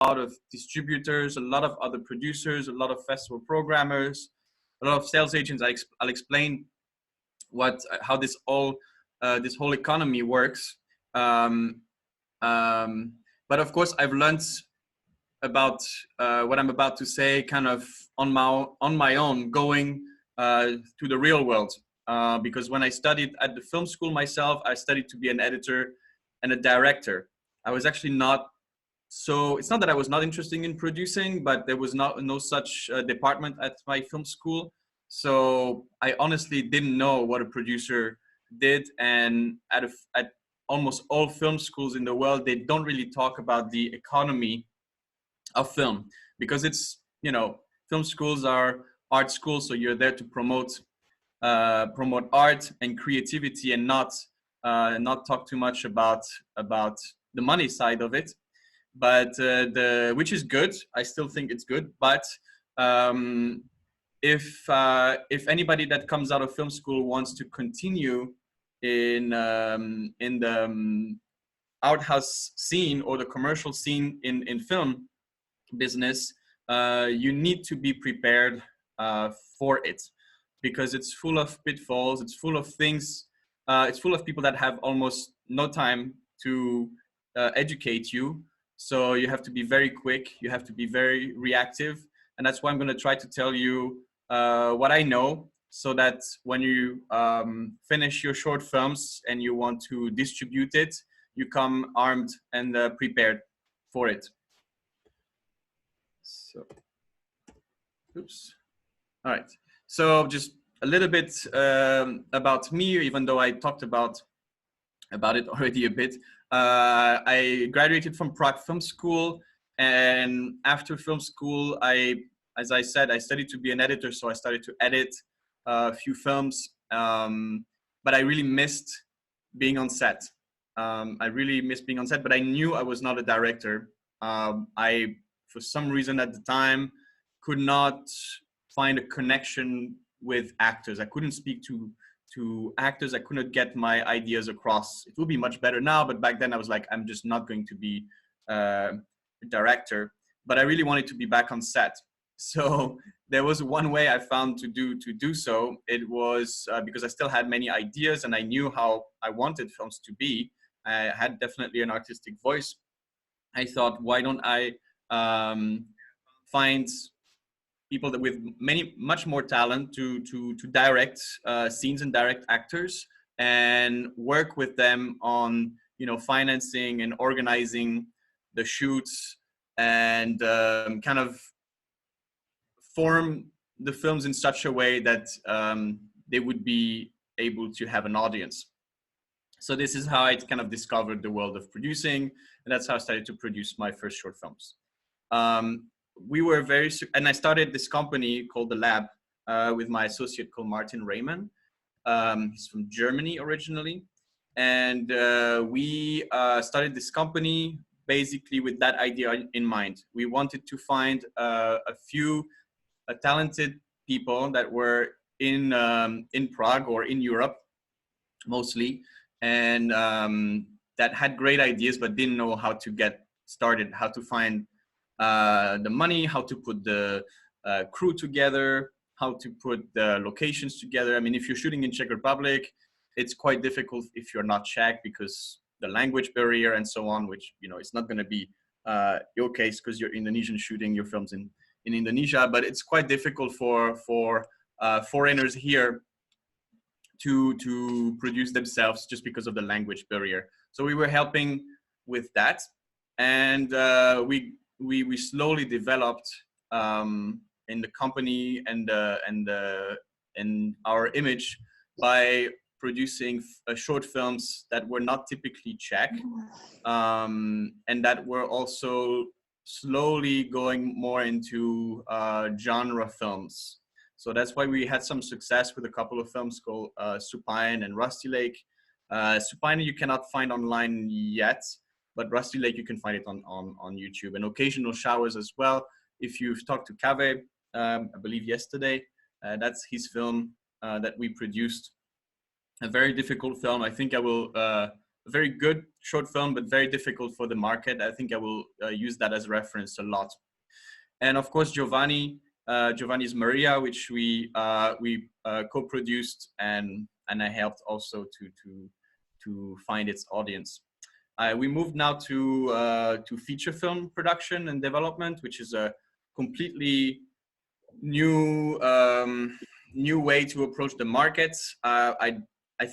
lot of distributors, a lot of other producers, a lot of festival programmers, a lot of sales agents. I'll explain how this whole economy works. But of course, I've learned about what I'm about to say kind of on my own, going to the real world. Because when I studied at the film school myself, I studied to be an editor and a director. I was actually not so, it's not that I was not interested in producing, but there was no such department at my film school. So I honestly didn't know what a producer did. And at almost all film schools in the world, they don't really talk about the economy of film, because it's, film schools are art schools. So you're there to promote art and creativity, and not talk too much about the money side of it. But which is good. I still think it's good. But if anybody that comes out of film school wants to continue in the art house scene or the commercial scene in film business, you need to be prepared for it, because it's full of pitfalls. It's full of things. It's full of people that have almost no time to educate you. So you have to be very quick. You have to be very reactive. And that's why I'm going to try to tell you what I know, so that when you finish your short films and you want to distribute it, you come armed and prepared for it. So, oops. All right. So just a little bit about me, even though I talked about it already a bit. I graduated from Prague Film School, and after film school, as I said, I studied to be an editor, so I started to edit a few films, but I really missed being on set. I really missed being on set, but I knew I was not a director. I, for some reason at the time, could not find a connection with actors. I couldn't speak to actors. I couldn't get my ideas across. It will be much better now, but back then I was like, I'm just not going to be a director. But I really wanted to be back on set. So there was one way I found to do so. It was because I still had many ideas and I knew how I wanted films to be. I had definitely an artistic voice. I thought, why don't I find people that with much more talent to direct scenes and direct actors, and work with them on financing and organizing the shoots, and kind of form the films in such a way that they would be able to have an audience. So this is how I kind of discovered the world of producing, and that's how I started to produce my first short films. We were and I started this company called The Lab with my associate called Martin Raymond. He's from Germany originally. And we started this company basically with that idea in mind. We wanted to find a few talented people that were in Prague or in Europe mostly, and that had great ideas but didn't know how to get started, how to find the money, how to put the crew together, how to put the locations together. I mean, if you're shooting in Czech Republic, it's quite difficult if you're not Czech, because the language barrier and so on, which, it's not going to be your case because you're Indonesian shooting your films in Indonesia, but it's quite difficult for foreigners here to produce themselves just because of the language barrier. So we were helping with that, and we slowly developed in the company and our image by producing short films that were not typically Czech, and that were also slowly going more into genre films. So that's why we had some success with a couple of films called Supine and Rusty Lake. Supine you cannot find online yet, but Rusty Lake you can find it on YouTube, and Occasional Showers as well. If you've talked to Kaveh, I believe yesterday, that's his film that we produced. A very difficult film. I think I will very good short film, but very difficult for the market. I think I will use that as reference a lot. And of course, Giovanni's Maria, which we co-produced, and I helped also to find its audience. We moved now to feature film production and development, which is a completely new new way to approach the market. I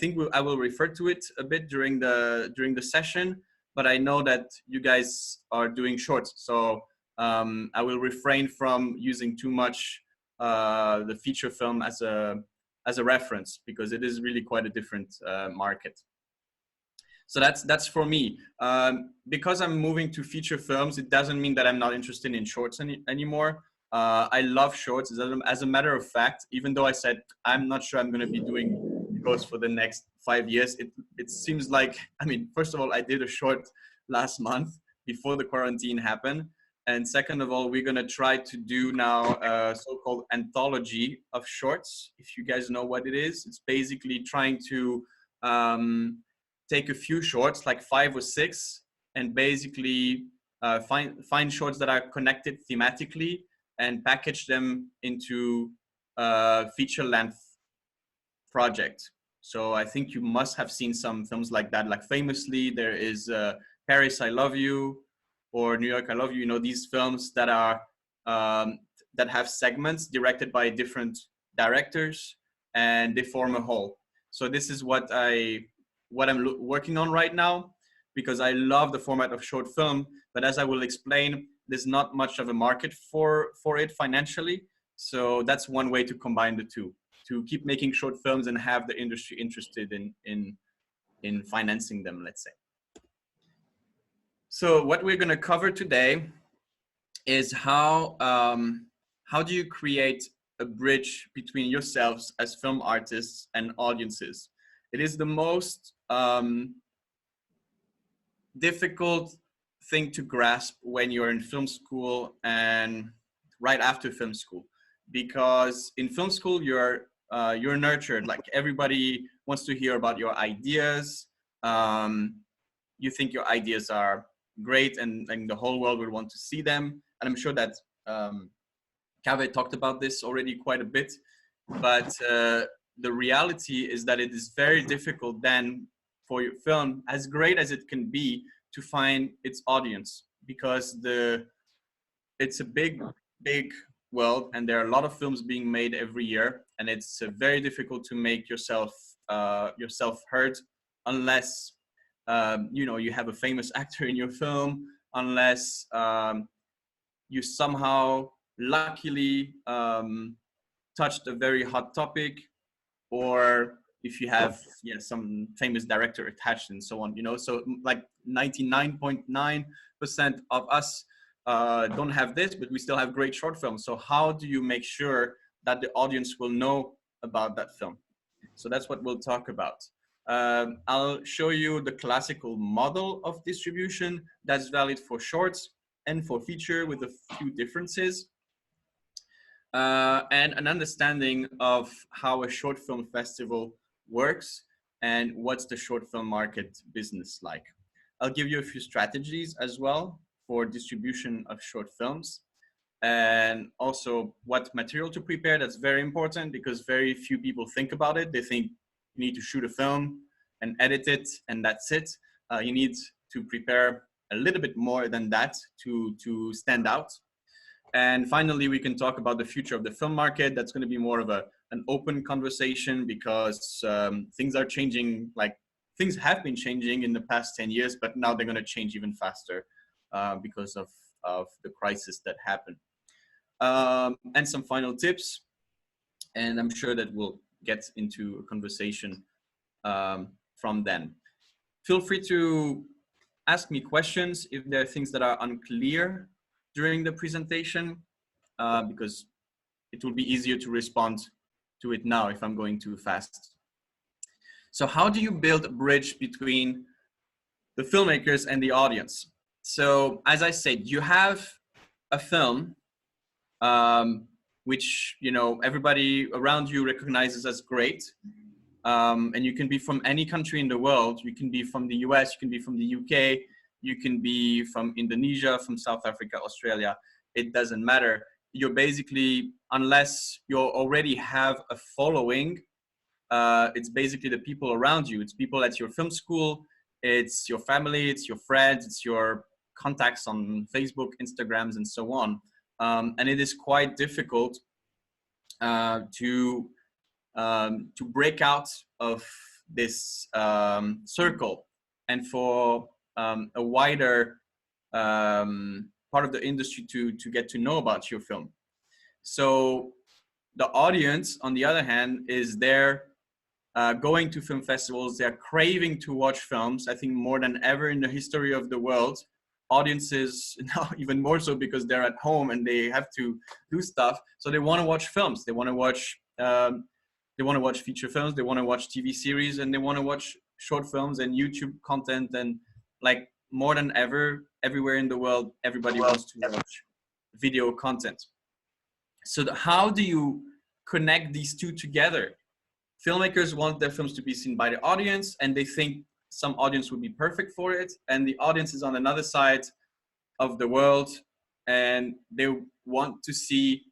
think I will refer to it a bit during the session, but I know that you guys are doing shorts, so I will refrain from using too much the feature film as a reference, because it is really quite a different market. So that's for me. Because I'm moving to feature films, it doesn't mean that I'm not interested in shorts anymore. I love shorts. As a matter of fact, even though I said I'm not sure I'm going to be doing shorts for the next 5 years, it seems like, I mean, first of all, I did a short last month before the quarantine happened. And second of all, we're going to try to do now a so-called anthology of shorts. If you guys know what it is, it's basically trying to take a few shorts, like 5 or 6, and basically find shorts that are connected thematically and package them into a feature-length project. So I think you must have seen some films like that. Like famously, there is Paris, I Love You, or New York, I Love You. You know, these films that are that have segments directed by different directors, and they form a whole. So this is what I'm working on right now, because I love the format of short film. But as I will explain, there's not much of a market for it financially. So that's one way to combine the two, to keep making short films and have the industry interested in financing them, let's say. So what we're going to cover today is how do you create a bridge between yourselves as film artists and audiences. It is the most difficult thing to grasp when you're in film school and right after film school, because in film school you're nurtured. Like, everybody wants to hear about your ideas. You think your ideas are great, and the whole world will want to see them. And I'm sure that Kaveh talked about this already quite a bit, but the reality is that it is very difficult then for your film, as great as it can be, to find its audience, because it's a big world, and there are a lot of films being made every year, and it's very difficult to make yourself heard, unless you have a famous actor in your film, unless you somehow luckily touched a very hot topic, or if you have some famous director attached and so on. So like 99.9% of us don't have this, but we still have great short films. So how do you make sure that the audience will know about that film? So that's what we'll talk about. I'll show you the classical model of distribution that's valid for shorts and for feature, with a few differences, and an understanding of how a short film festival works and what's the short film market business like. I'll give you a few strategies as well for distribution of short films, and also what material to prepare. That's very important, because very few people think about it. They think you need to shoot a film and edit it, and that's it. You need to prepare a little bit more than that to stand out. And finally, we can talk about the future of the film market. That's going to be more of an open conversation, because things are changing. Like, things have been changing in the past 10 years, but now they're going to change even faster because of the crisis that happened. And some final tips. And I'm sure that we'll get into a conversation from then. Feel free to ask me questions if there are things that are unclear during the presentation, because it will be easier to respond to it now if I'm going too fast. So how do you build a bridge between the filmmakers and the audience? So as I said, you have a film which everybody around you recognizes as great. And you can be from any country in the world. You can be from the US, you can be from the UK, you can be from Indonesia, from South Africa, Australia. It doesn't matter. You're basically, unless you already have a following, it's basically the people around you. It's people at your film school, it's your family, it's your friends, it's your contacts on Facebook, Instagrams, and so on. And it is quite difficult to break out of this circle and for a wider part of the industry to get to know about your film. So the audience, on the other hand, is there going to film festivals. They're craving to watch films, I think more than ever in the history of the world. Audiences now even more so because they're at home and they have to do stuff. So they want to watch films. They want to watch feature films. They want to watch TV series, and they want to watch short films and YouTube content. And like more than ever, everywhere in the world, everybody wants to watch video content. So how do you connect these two together? Filmmakers want their films to be seen by the audience, and they think some audience would be perfect for it. And the audience is on another side of the world, and they want to see,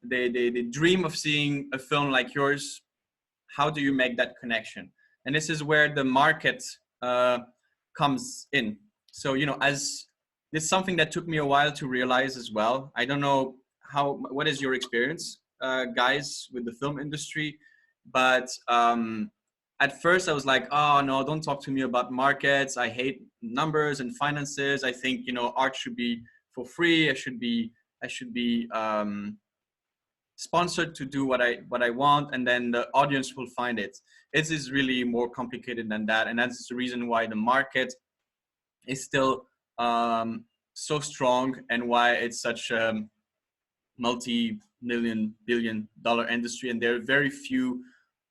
they dream of seeing a film like yours. How do you make that connection? And this is where the market comes in. So, you know, as this is something that took me a while to realize as well. I don't know what is your experience, guys, with the film industry? But at first I was like, oh no, don't talk to me about markets. I hate numbers and finances. I think, you know, art should be for free. I should be sponsored to do what I want, and then the audience will find it. It is really more complicated than that, and that's the reason why the market is still so strong, and why it's such a multi-million, billion-dollar industry. And there are very few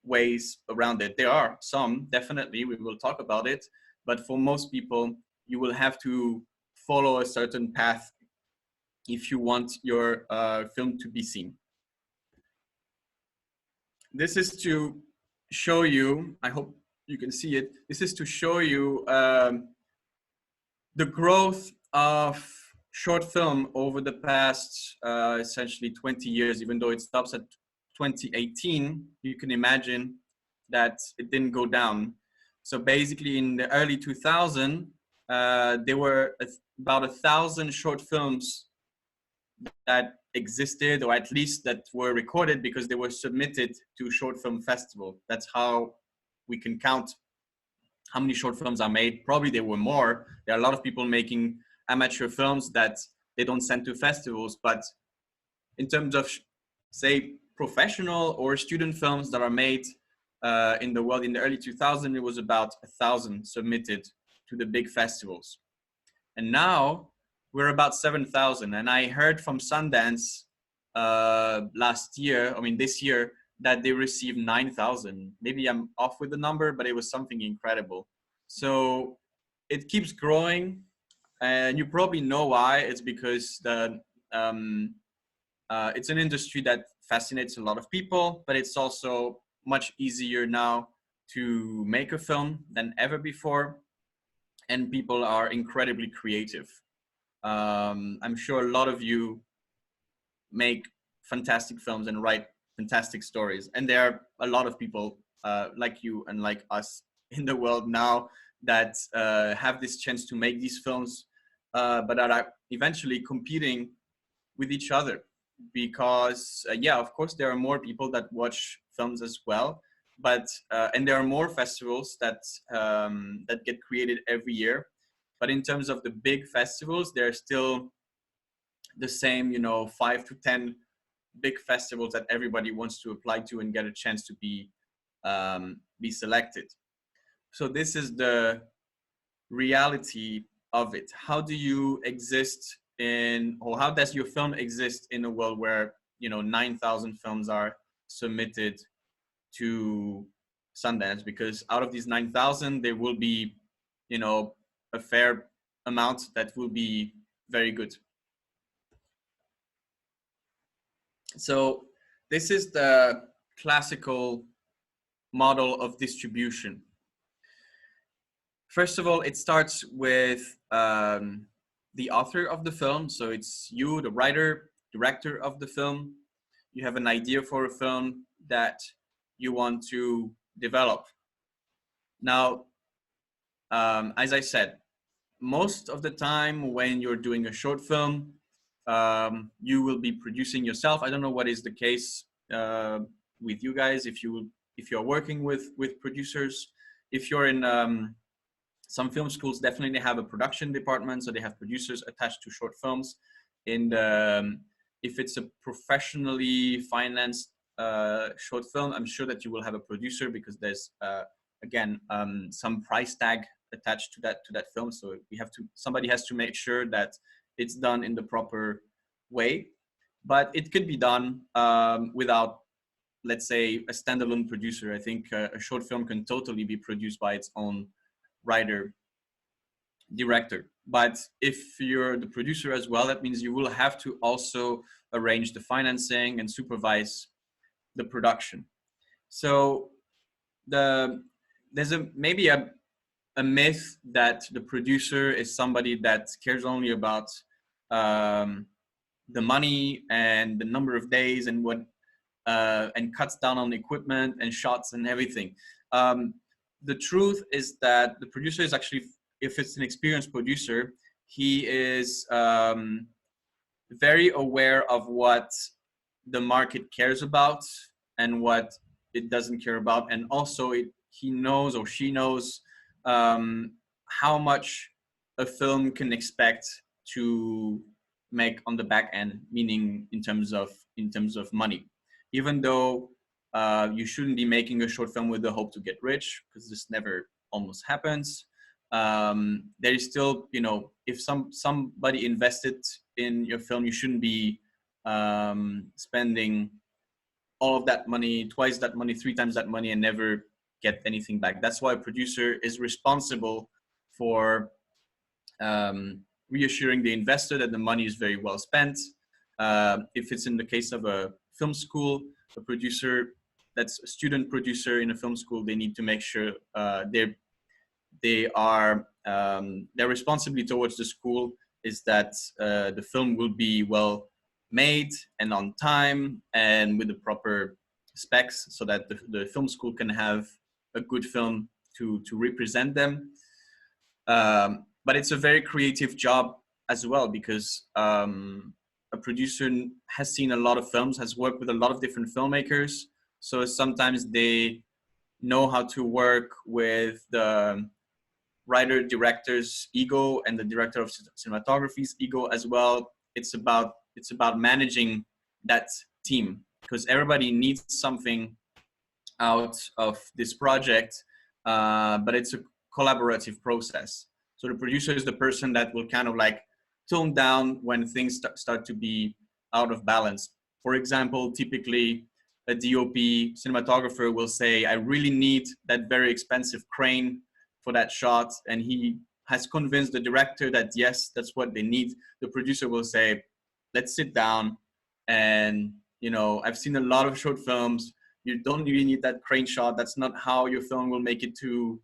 ways around it. There are some, definitely, we will talk about it, but for most people, you will have to follow a certain path if you want your film to be seen. This is to show you, I hope you can see it, this is to show you the growth of short film over the past essentially 20 years. Even though it stops at 2018, you can imagine that it didn't go down. So basically in the early 2000s, there were about 1,000 short films that existed, or at least that were recorded because they were submitted to short film festival. That's how we can count how many short films are made. Probably there were more. There are a lot of people making amateur films that they don't send to festivals, but in terms of, say, professional or student films that are made in the world in the early 2000s, it was about 1,000 submitted to the big festivals. And now we're about 7,000. And I heard from Sundance this year, that they received 9,000. Maybe I'm off with the number, but it was something incredible. So it keeps growing, and you probably know why. It's because it's an industry that fascinates a lot of people, but it's also much easier now to make a film than ever before, and people are incredibly creative. I'm sure a lot of you make fantastic films and write fantastic stories, and there are a lot of people like you and like us in the world now that have this chance to make these films, but are eventually competing with each other, because yeah, of course there are more people that watch films as well, but and there are more festivals that get created every year. But in terms of the big festivals, there are still the same, 5 to 10 big festivals that everybody wants to apply to and get a chance to be selected. So this is the reality of it. How do you exist or how does your film exist in a world where 9,000 films are submitted to Sundance? Because out of these 9,000, there will be a fair amount that will be very good. So this is the classical model of distribution. First of all, it starts with the author of the film. So it's you, the writer, director of the film. You have an idea for a film that you want to develop. Now, as I said, most of the time when you're doing a short film, you will be producing yourself. I don't know what is the case with you guys, if you're working with producers. If you're in some film schools, definitely have a production department, so they have producers attached to short films. And if it's a professionally financed short film, I'm sure that you will have a producer, because there's again some price tag attached to that film. So somebody has to make sure that it's done in the proper way. But it could be done without, let's say, a standalone producer. I think a short film can totally be produced by its own writer, director. But if you're the producer as well, that means you will have to also arrange the financing and supervise the production. So there's maybe a myth that the producer is somebody that cares only about the money and the number of days and and cuts down on equipment and shots and everything. The truth is that the producer is actually, if it's an experienced producer, he is very aware of what the market cares about and what it doesn't care about. And also he knows, or she knows, how much a film can expect to make on the back end, meaning in terms of money. Even though you shouldn't be making a short film with the hope to get rich, because this never almost happens. There is still, if somebody invested in your film, you shouldn't be spending all of that money, twice that money, three times that money, and never get anything back. That's why a producer is responsible for reassuring the investor that the money is very well spent. If it's in the case of a film school, a producer that's a student producer in a film school, they need to make sure their responsibility towards the school is that the film will be well made and on time and with the proper specs, so that the film school can have a good film to represent them. But it's a very creative job as well, because a producer has seen a lot of films, has worked with a lot of different filmmakers. So sometimes they know how to work with the writer director's ego and the director of cinematography's ego as well. It's about managing that team, because everybody needs something out of this project, but it's a collaborative process. So the producer is the person that will kind of like tone down when things start to be out of balance. For example, typically a DOP cinematographer will say, I really need that very expensive crane for that shot. And he has convinced the director that, yes, that's what they need. The producer will say, let's sit down. And, I've seen a lot of short films. You don't really need that crane shot. That's not how your film will make it to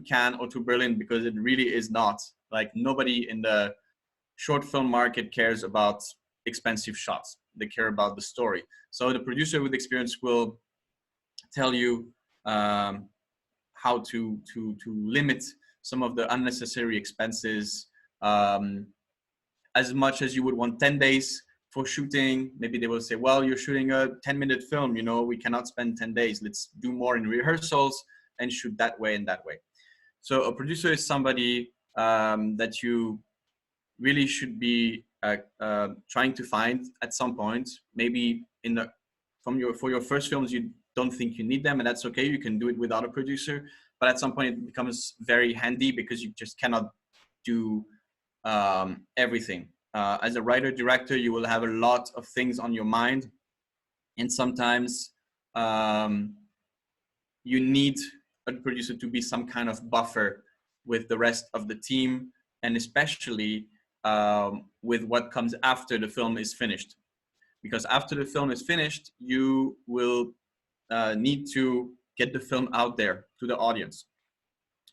Cannes or to Berlin, because it really is not. Like, nobody in the short film market cares about expensive shots. They care about the story. So the producer with experience will tell you how to limit some of the unnecessary expenses, as much as you would want 10 days for shooting. Maybe they will say, well, you're shooting a 10-minute film, we cannot spend 10 days. Let's do more in rehearsals and shoot that way and that way. So a producer is somebody that you really should be trying to find at some point. Maybe for your first films, you don't think you need them, and that's okay. You can do it without a producer. But at some point, it becomes very handy, because you just cannot do everything. As a writer director, you will have a lot of things on your mind, and sometimes you need a producer to be some kind of buffer with the rest of the team, and especially with what comes after the film is finished. Because after the film is finished, you will need to get the film out there to the audience.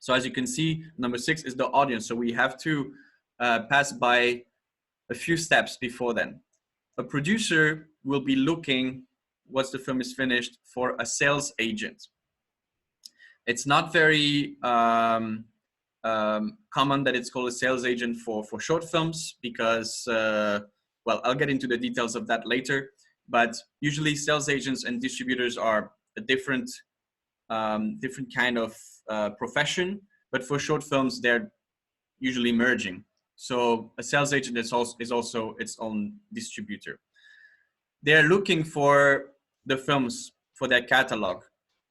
So as you can see, number 6 is the audience. So we have to pass by a few steps before then. A producer will be looking, once the film is finished, for a sales agent. It's not very common that it's called a sales agent for short films because, well, I'll get into the details of that later. But usually sales agents and distributors are a different kind of profession. But for short films, they're usually merging. So a sales agent is also its own distributor. They're looking for the films for their catalog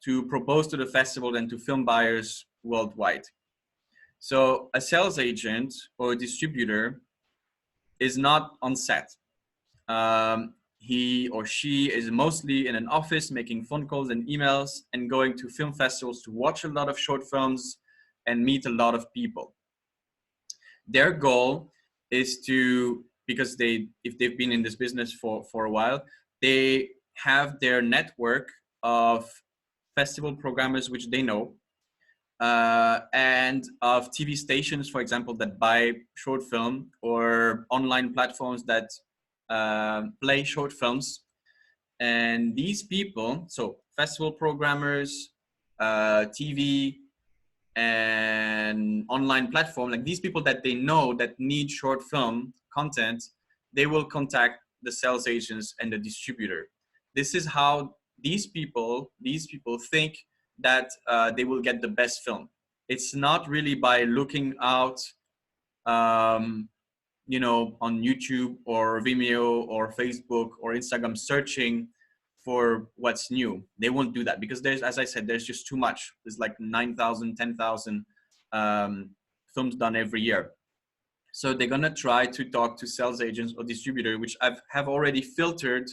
to propose to the festival and to film buyers worldwide. So a sales agent or a distributor is not on set. He or she is mostly in an office making phone calls and emails and going to film festivals to watch a lot of short films and meet a lot of people. Their goal is to, because if they've been in this business for a while, they have their network of festival programmers which they know, and of TV stations, for example, that buy short film, or online platforms that play short films. And these people, so festival programmers, TV, and online platform, like these people that they know that need short film content, they will contact the sales agents and the distributor. This is how these people think that they will get the best film. It's not really by looking out, you know, on YouTube or Vimeo or Facebook or Instagram, searching for what's new. They won't do that because there's, as I said, there's just too much. There's like 9,000, 10,000 films done every year. So they're gonna try to talk to sales agents or distributor, which have already filtered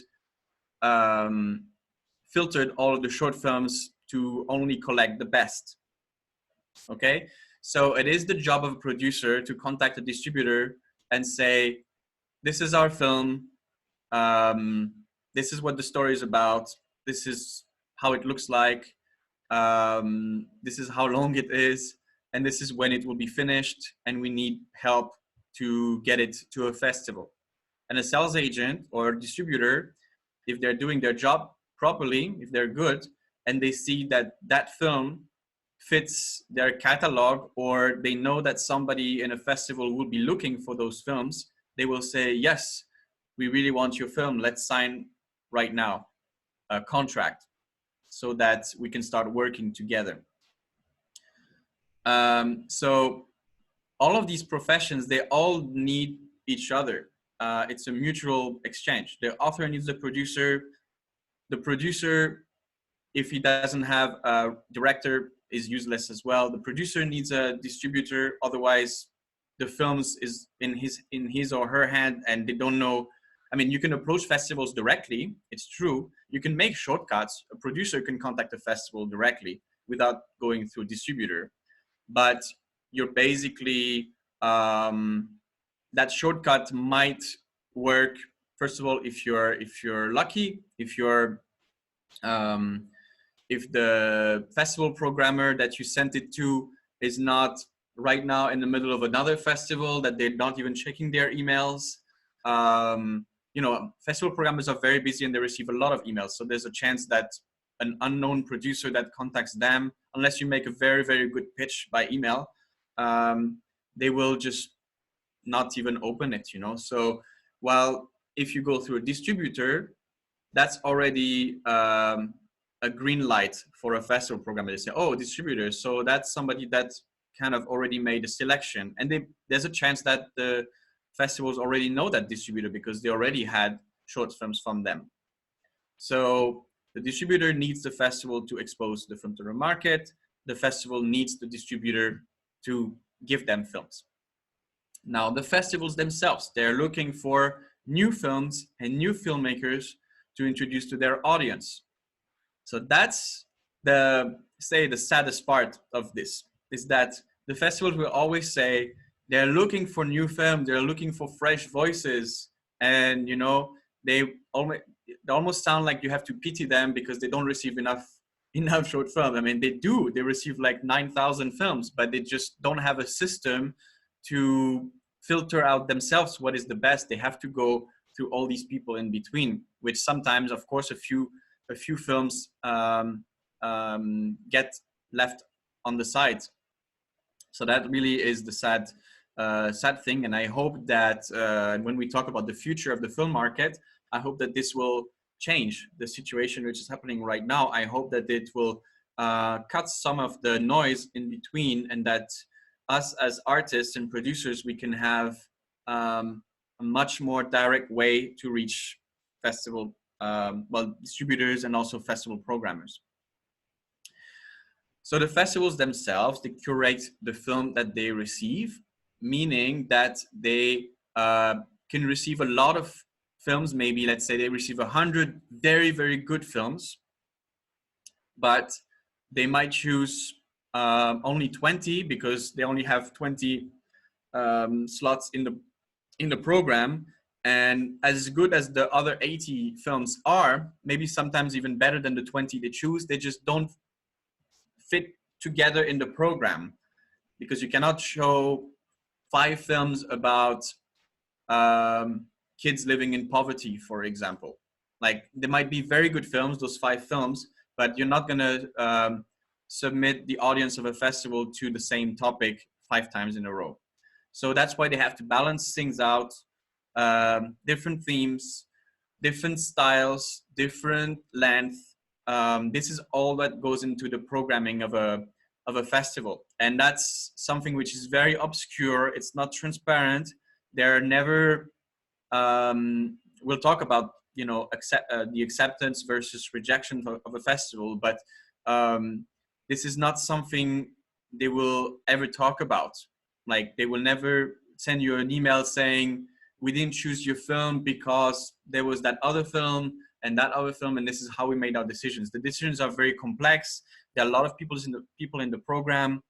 all of the short films to only collect the best. Okay, so it is the job of a producer to contact a distributor and say, this is our film. This is what the story is about. This is how it looks like. This is how long it is. And this is when it will be finished. And we need help to get it to a festival. And a sales agent or distributor, if they're doing their job properly, if they're good, and they see that that film fits their catalog, or they know that somebody in a festival will be looking for those films, they will say, yes, we really want your film. Let's sign right now a contract so that we can start working together. So all of these professions, they all need each other. It's a mutual exchange. The author needs the producer. The producer, if he doesn't have a director, is useless as well. The producer needs a distributor. Otherwise, the films is in his or her hand, and they don't know. I mean, you can approach festivals directly. It's true. You can make shortcuts. A producer can contact a festival directly without going through a distributor. But you're basically, that shortcut might work, first of all, if you're lucky, if the festival programmer that you sent it to is not right now in the middle of another festival, that they're not even checking their emails. You know, festival programmers are very busy and they receive a lot of emails. So there's a chance that an unknown producer that contacts them, unless you make a very, very good pitch by email, they will just not even open it, you know? So while if you go through a distributor, that's already a green light for a festival programmer. They say, oh, distributors. So that's somebody that kind of already made a selection. And there's a chance that the festivals already know that distributor because they already had short films from them. So the distributor needs the festival to expose the film to the market. The festival needs the distributor to give them films. Now, the festivals themselves, they're looking for new films and new filmmakers to introduce to their audience. So that's the saddest part of this, is that the festivals will always say they're looking for new film, they're looking for fresh voices, and you know, they almost sound like you have to pity them because they don't receive enough enough short film. I mean, they receive like 9,000 films, but they just don't have a system to filter out themselves what is the best. They have to go through all these people in between, which sometimes, of course, a few films get left on the side. So that really is the sad thing. And I hope that when we talk about the future of the film market, I hope that this will change the situation which is happening right now. I hope that it will cut some of the noise in between, and that us as artists and producers, we can have a much more direct way to reach festival, distributors and also festival programmers. So the festivals themselves, they curate the film that they receive, meaning that they can receive a lot of films. Maybe let's say they receive 100 very, very good films, but they might choose only 20 because they only have 20 slots in the program. And as good as the other 80 films are, maybe sometimes even better than the 20 they choose, they just don't fit together in the program, because you cannot show 5 films about kids living in poverty, for example. Like, they might be very good films, those 5 films, but you're not going to submit the audience of a festival to the same topic 5 times in a row. So that's why they have to balance things out, different themes, different styles, different length. This is all that goes into the programming of a festival, and that's something which is very obscure. It's not transparent. They're never. We'll talk about the acceptance versus rejection of a festival, but this is not something they will ever talk about. Like, they will never send you an email saying, we didn't choose your film because there was that other film and that other film, and this is how we made our decisions. The decisions are very complex. There are a lot of people in the program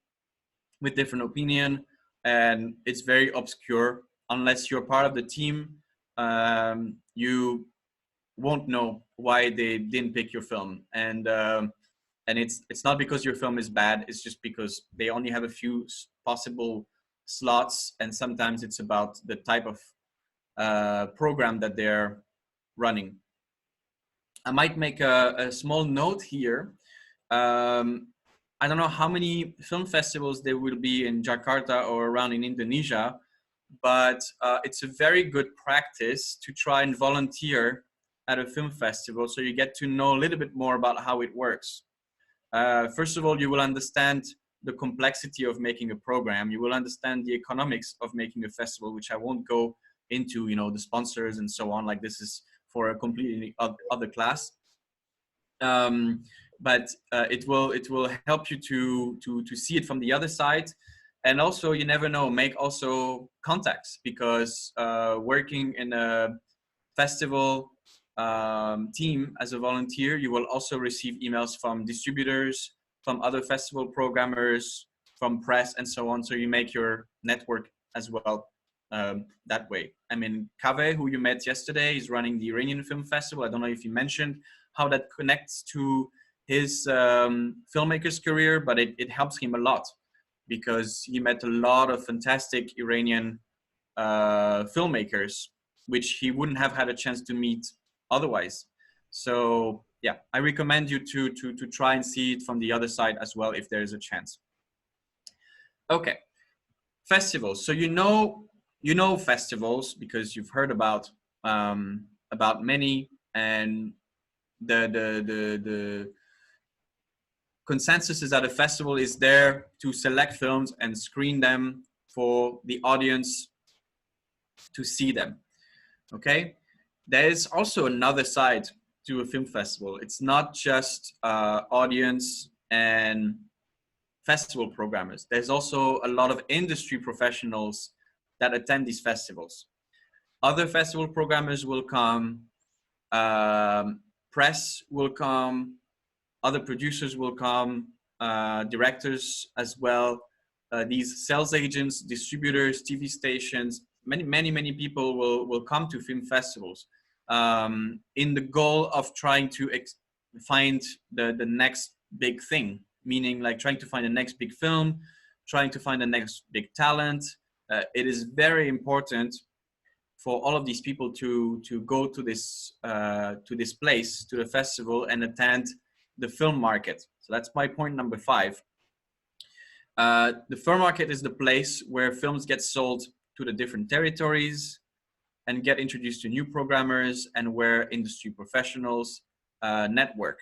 with different opinion, and it's very obscure. Unless you're part of the team, you won't know why they didn't pick your film. And it's not because your film is bad. It's just because they only have a few possible slots, and sometimes it's about the type of program that they're running. I might make a small note here. I don't know how many film festivals there will be in Jakarta or around in Indonesia, but it's a very good practice to try and volunteer at a film festival, so you get to know a little bit more about how it works. First of all, you will understand the complexity of making a program. You will understand the economics of making a festival, which I won't go into, the sponsors and so on. Like, this is for a completely other class. But it will help you to see it from the other side. And also, you never know, make also contacts, because working in a festival team as a volunteer, you will also receive emails from distributors, from other festival programmers, from press, and so on. So you make your network as well that way. I mean, Kaveh, who you met yesterday, is running the Iranian Film Festival. I don't know if you mentioned how that connects to his filmmaker's career, but it helps him a lot, because he met a lot of fantastic Iranian filmmakers, which he wouldn't have had a chance to meet otherwise. So yeah, I recommend you to try and see it from the other side as well, if there is a chance. Okay, festivals. So you know festivals because you've heard about many, and the consensus is that a festival is there to select films and screen them for the audience to see them. Okay, there is also another side to a film festival. It's not just audience and festival programmers. There's also a lot of industry professionals that attend these festivals. Other festival programmers will come, press will come, other producers will come, directors as well, these sales agents, distributors, TV stations, many people will come to film festivals in the goal of trying to find the next big thing, meaning like trying to find the next big film, trying to find the next big talent. It is very important for all of these people to go to this place, to the festival, and attend the film market. So that's my point number 5. The film market is the place where films get sold to the different territories and get introduced to new programmers, and where industry professionals network.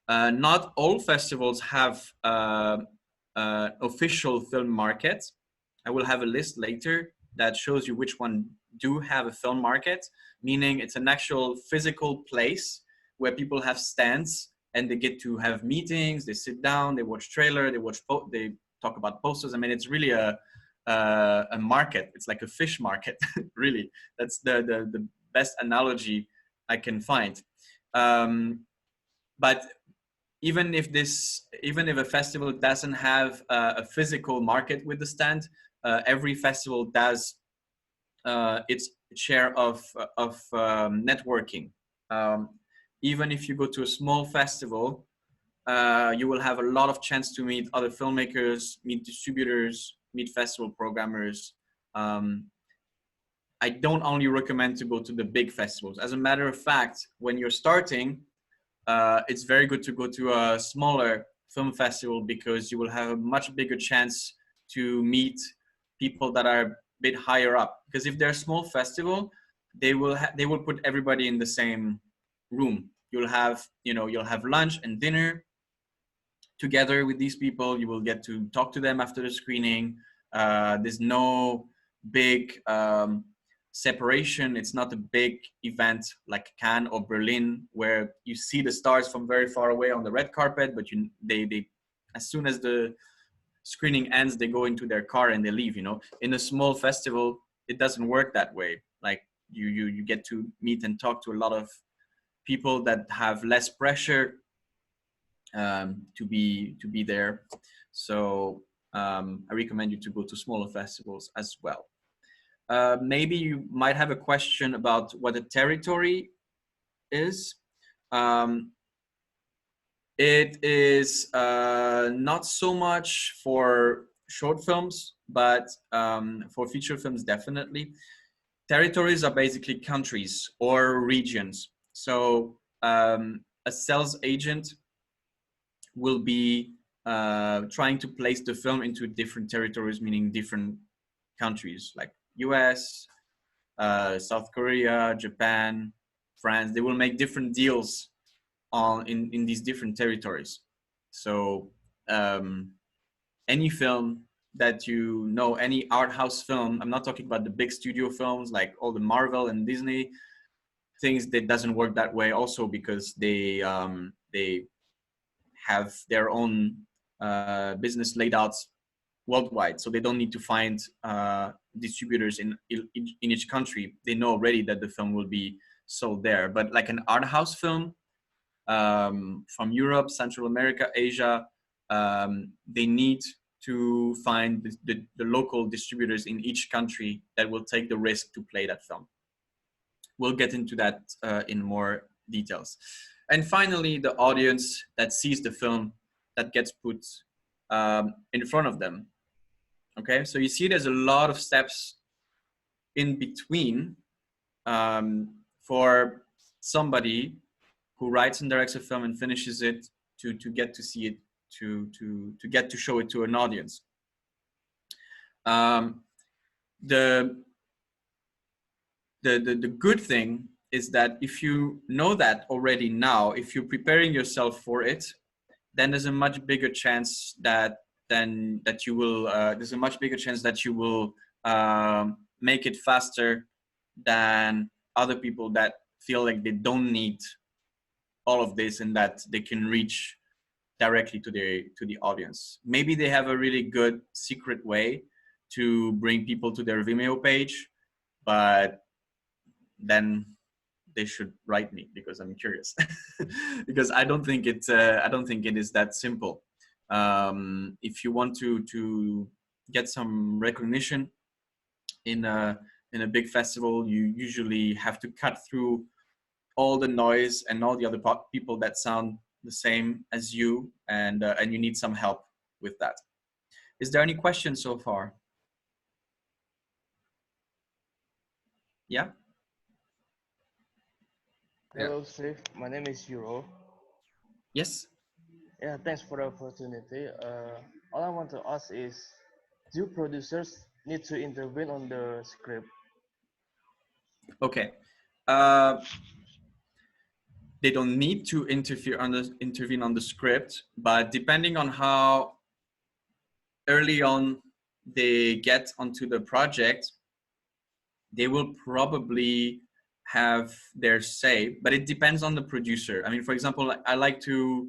Not all festivals have official film market. I will have a list later that shows you which one do have a film market, meaning it's an actual physical place where people have stands and they get to have meetings, they sit down, they watch trailer, they talk about posters. I mean, it's really a market. It's like a fish market, really. That's the best analogy I can find. But even if a festival doesn't have a physical market with the stand, every festival does its share of networking. Even if you go to a small festival, you will have a lot of chance to meet other filmmakers, meet distributors, meet festival programmers. I don't only recommend to go to the big festivals. As a matter of fact, when you're starting, it's very good to go to a smaller film festival, because you will have a much bigger chance to meet people that are a bit higher up. Because if they're a small festival, they will put everybody in the same room. You'll have lunch and dinner together with these people. You will get to talk to them after the screening. There's no big separation. It's not a big event like Cannes or Berlin, where you see the stars from very far away on the red carpet, but they as soon as the screening ends, they go into their car and they leave. In a small festival, it doesn't work that way. Like you get to meet and talk to a lot of people that have less pressure to be there. So I recommend you to go to smaller festivals as well. Maybe you might have a question about what a territory is. It is not so much for short films, but for feature films, definitely. Territories are basically countries or regions. So a sales agent will be trying to place the film into different territories, meaning different countries like US, South Korea, Japan, France. They will make different deals in these different territories. So any film that any art house film, I'm not talking about the big studio films like all the Marvel and Disney things, that doesn't work that way, also because they have their own business laid out worldwide, so they don't need to find distributors in each country. They know already that the film will be sold there. But like an art house film from Europe, Central America, Asia, they need to find the local distributors in each country that will take the risk to play that film. We'll get into that in more details. And finally, the audience that sees the film that gets put in front of them. Okay, so you see there's a lot of steps in between for somebody who writes and directs a film and finishes it to get to see it, to get to show it to an audience. The good thing is that if you know that already now, if you're preparing yourself for it, then there's a much bigger chance that you will make it faster than other people that feel like they don't need all of this and that they can reach directly to the audience. Maybe they have a really good secret way to bring people to their Vimeo page, but then they should write me, because I'm curious. Because I don't think it is that simple. If you want to get some recognition in a big festival, you usually have to cut through all the noise and all the other people that sound the same as you, and you need some help with that. Is there any questions so far? Yeah. Hello, Steve. My name is Euro. Yes. Yeah, thanks for the opportunity. All I want to ask is, do producers need to intervene on the script? Okay. They don't need to intervene on the script, but depending on how early on they get onto the project, they will probably have their say, but it depends on the producer. I mean, for example, I like to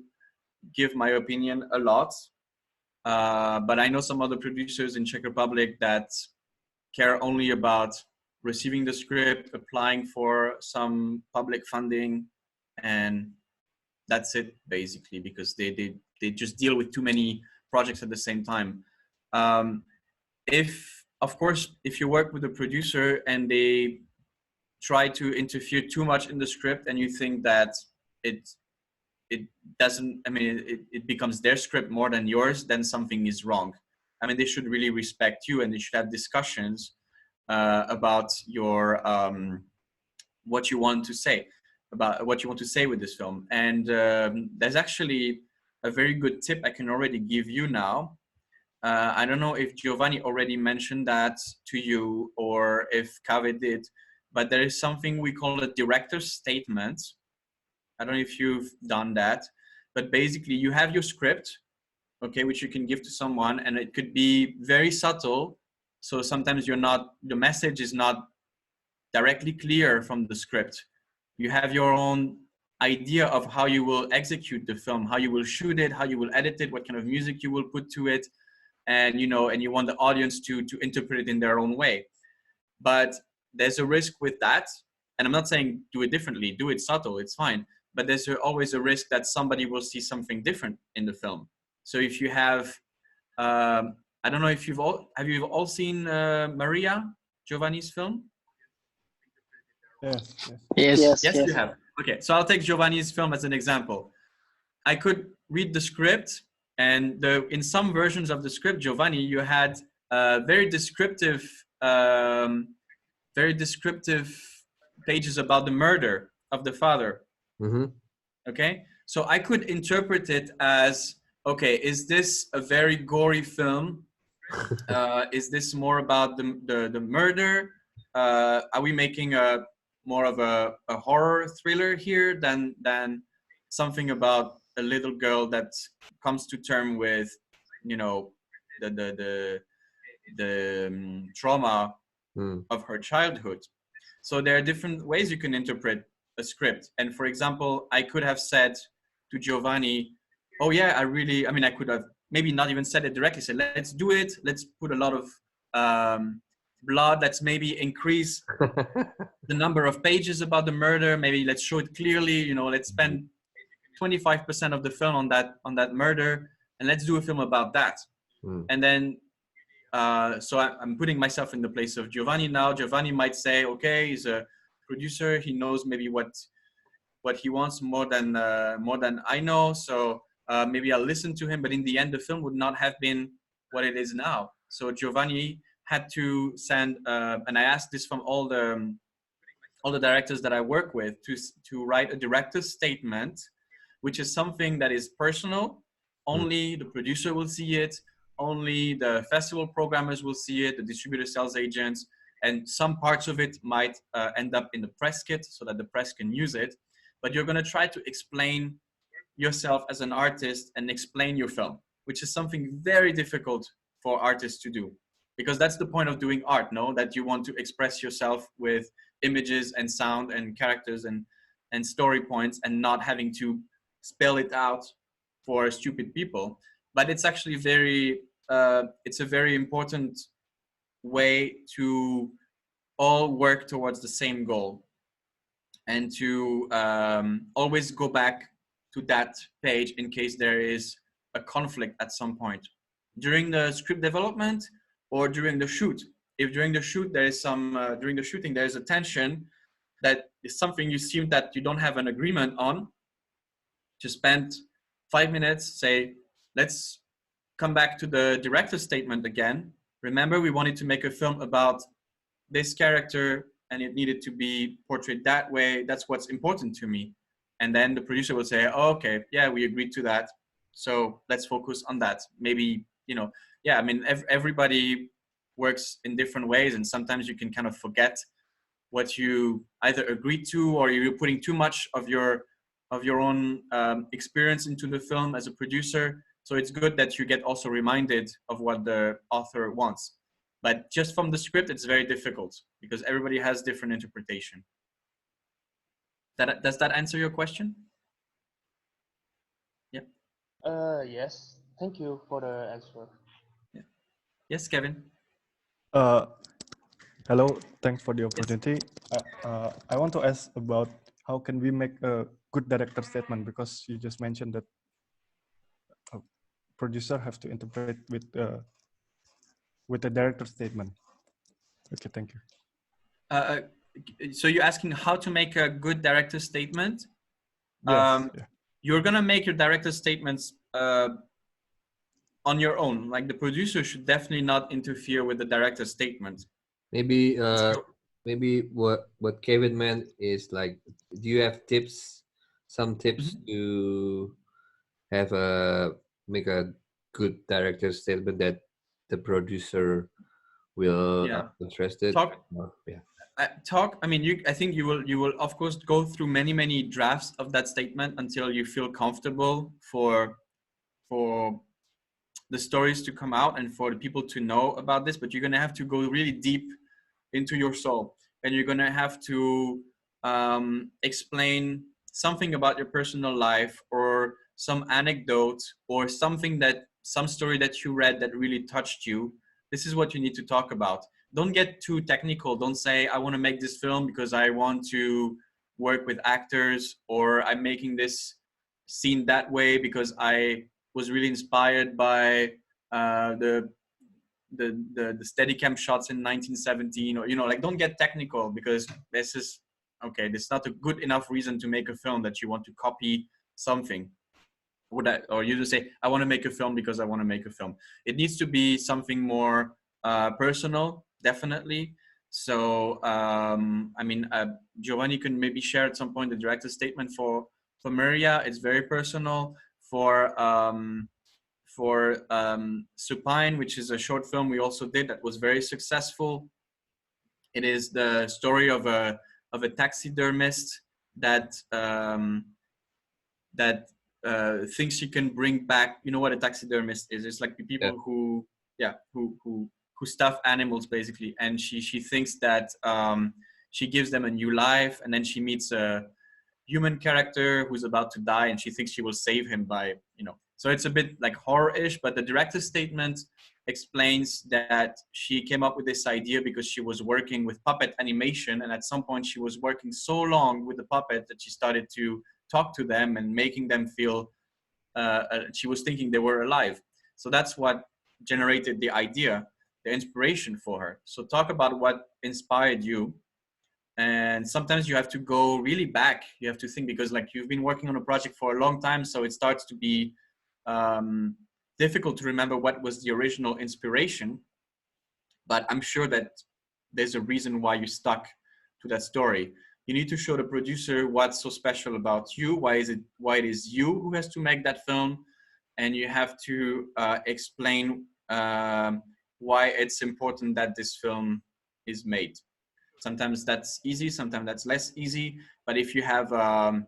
give my opinion a lot, but I know some other producers in Czech Republic that care only about receiving the script, applying for some public funding, and that's it basically, because they just deal with too many projects at the same time. If, of course, if you work with a producer and they try to interfere too much in the script and you think that it doesn't, I mean, it becomes their script more than yours, then something is wrong. I mean, they should really respect you, and they should have discussions about your what you want to say, about what you want to say with this film. And there's actually a very good tip I can already give you now. I don't know if Giovanni already mentioned that to you or if Kaveh did, but there is something we call a director's statement. I don't know if you've done that, but basically you have your script, okay, which you can give to someone, and it could be very subtle. So sometimes the message is not directly clear from the script. You have your own idea of how you will execute the film, how you will shoot it, how you will edit it, what kind of music you will put to it, and and you want the audience to interpret it in their own way. But there's a risk with that, and I'm not saying do it differently, do it subtle, it's fine, but there's always a risk that somebody will see something different in the film. So if you have I don't know if you've all seen Maria, Giovanni's film? Yes. Yes, you have. Okay, so I'll take Giovanni's film as an example. I could read the script, and in some versions of the script, Giovanni, you had very descriptive pages about the murder of the father. Mm-hmm. Okay, so I could interpret it as, okay, is this a very gory film? Is this more about the murder? Are we making more of a horror thriller here than something about a little girl that comes to term with, the trauma of her childhood? So there are different ways you can interpret a script. And for example, I could have said to Giovanni, oh yeah, I could have maybe not even said it directly, said, let's do it. Let's put a lot of blood. Let's maybe increase the number of pages about the murder. Maybe let's show it clearly, let's spend 25% of the film on that murder, and let's do a film about that. And then, so I'm putting myself in the place of Giovanni now. Giovanni might say, okay, he's a producer. He knows maybe what he wants more than I know. So maybe I'll listen to him. But in the end, the film would not have been what it is now. So Giovanni had to send, and I asked this from all the directors that I work with, to write a director's statement, which is something that is personal. Only the producer will see it. Only the festival programmers will see it, the distributor sales agents, and some parts of it might end up in the press kit so that the press can use it. But you're going to try to explain yourself as an artist and explain your film, which is something very difficult for artists to do, because that's the point of doing art, no? That you want to express yourself with images and sound and characters and story points, and not having to spell it out for stupid people. But it's actually it's a very important way to all work towards the same goal, and to always go back to that page in case there is a conflict at some point during the script development or during the shoot. If during the shoot there is during the shooting there is a tension that is something you seem that you don't have an agreement on, to spend 5 minutes, say, let's come back to the director's statement again. Remember, we wanted to make a film about this character and it needed to be portrayed that way. That's what's important to me. And then the producer will say, oh, okay, yeah, we agreed to that. So let's focus on that. Maybe, yeah, I mean, everybody works in different ways, and sometimes you can kind of forget what you either agreed to, or you're putting too much of your own experience into the film as a producer. So it's good that you get also reminded of what the author wants. But just from the script, it's very difficult because everybody has different interpretation. Does that answer your question? Yeah. Yes. Thank you for the answer. Yeah. Yes, Kevin. Hello, thanks for the opportunity. Yes. I want to ask about how can we make a good director statement, because you just mentioned that a producer have to interpret with a director statement. Okay, thank you. So you're asking how to make a good director statement? Yes. Yeah. You're gonna make your director statements on your own. Like, the producer should definitely not interfere with the director's statement. Maybe maybe what Kevin meant is, like, do you have tips, some tips to have make a good director statement that the producer will interested? I mean, I think you will of course go through many drafts of that statement until you feel comfortable for the stories to come out and for the people to know about this. But you're gonna have to go really deep into your soul, and you're gonna have to explain something about your personal life, or some anecdote, or some story that you read that really touched you. This is what you need to talk about. Don't get too technical. Don't say, I want to make this film because I want to work with actors, or I'm making this scene that way because I was really inspired by the Steadicam shots in 1917, or like, don't get technical, because this is not a good enough reason to make a film that you want to copy something. Or you just say, I want to make a film because I want to make a film. It needs to be something more personal, definitely. So I mean, Giovanni can maybe share at some point the director's statement for Maria. It's very personal. For Supine, which is a short film we also did that was very successful. It is the story of a taxidermist that thinks she can bring back. You know what a taxidermist is? It's like people who stuff animals, basically, and she thinks that she gives them a new life, and then she meets a human character who's about to die, and she thinks she will save him by, so it's a bit like horror-ish. But the director's statement explains that she came up with this idea because she was working with puppet animation, and at some point she was working so long with the puppet that she started to talk to them and making them feel she was thinking they were alive. So that's what generated the idea, the inspiration for her. So talk about what inspired you. And sometimes you have to go really back. You have to think, because like, you've been working on a project for a long time, so it starts to be difficult to remember what was the original inspiration. But I'm sure that there's a reason why you stuck to that story. You need to show the producer what's so special about you. Why it is you who has to make that film, and you have to explain why it's important that this film is made. Sometimes that's easy, sometimes that's less easy. But if you have a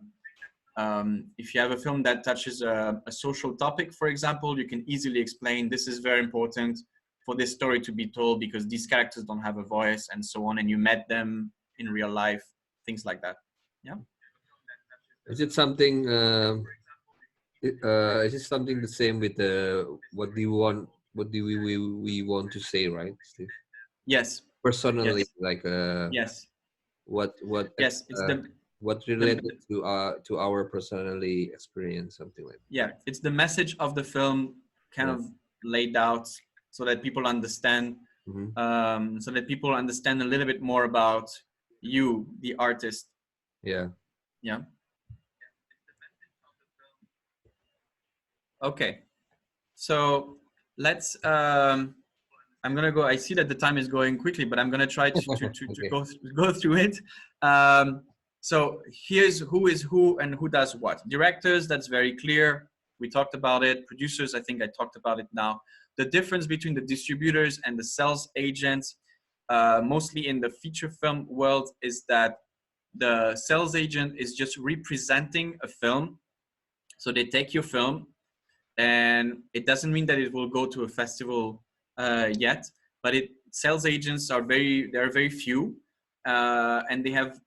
film that touches a social topic, for example, you can easily explain, this is very important for this story to be told because these characters don't have a voice, and so on, and you met them in real life, things like that. Yeah. Is it something is it something the same with what do we want to say, right, Steve? Yes. Personally, yes. like yes. What yes, it's what related to our personally experience, something like that. Yeah, it's the message of the film kind of laid out so that people understand, so that people understand a little bit more about you, the artist. Yeah. Yeah. Okay, so let's. I'm gonna go. I see that the time is going quickly, but I'm gonna try to Okay. go through it. So here's who is who and who does what. Directors, that's very clear. We talked about it. Producers, I think I talked about it now. The difference between the distributors and the sales agents, mostly in the feature film world, is that the sales agent is just representing a film. So they take your film, and it doesn't mean that it will go to a festival yet, but sales agents are very few, and they have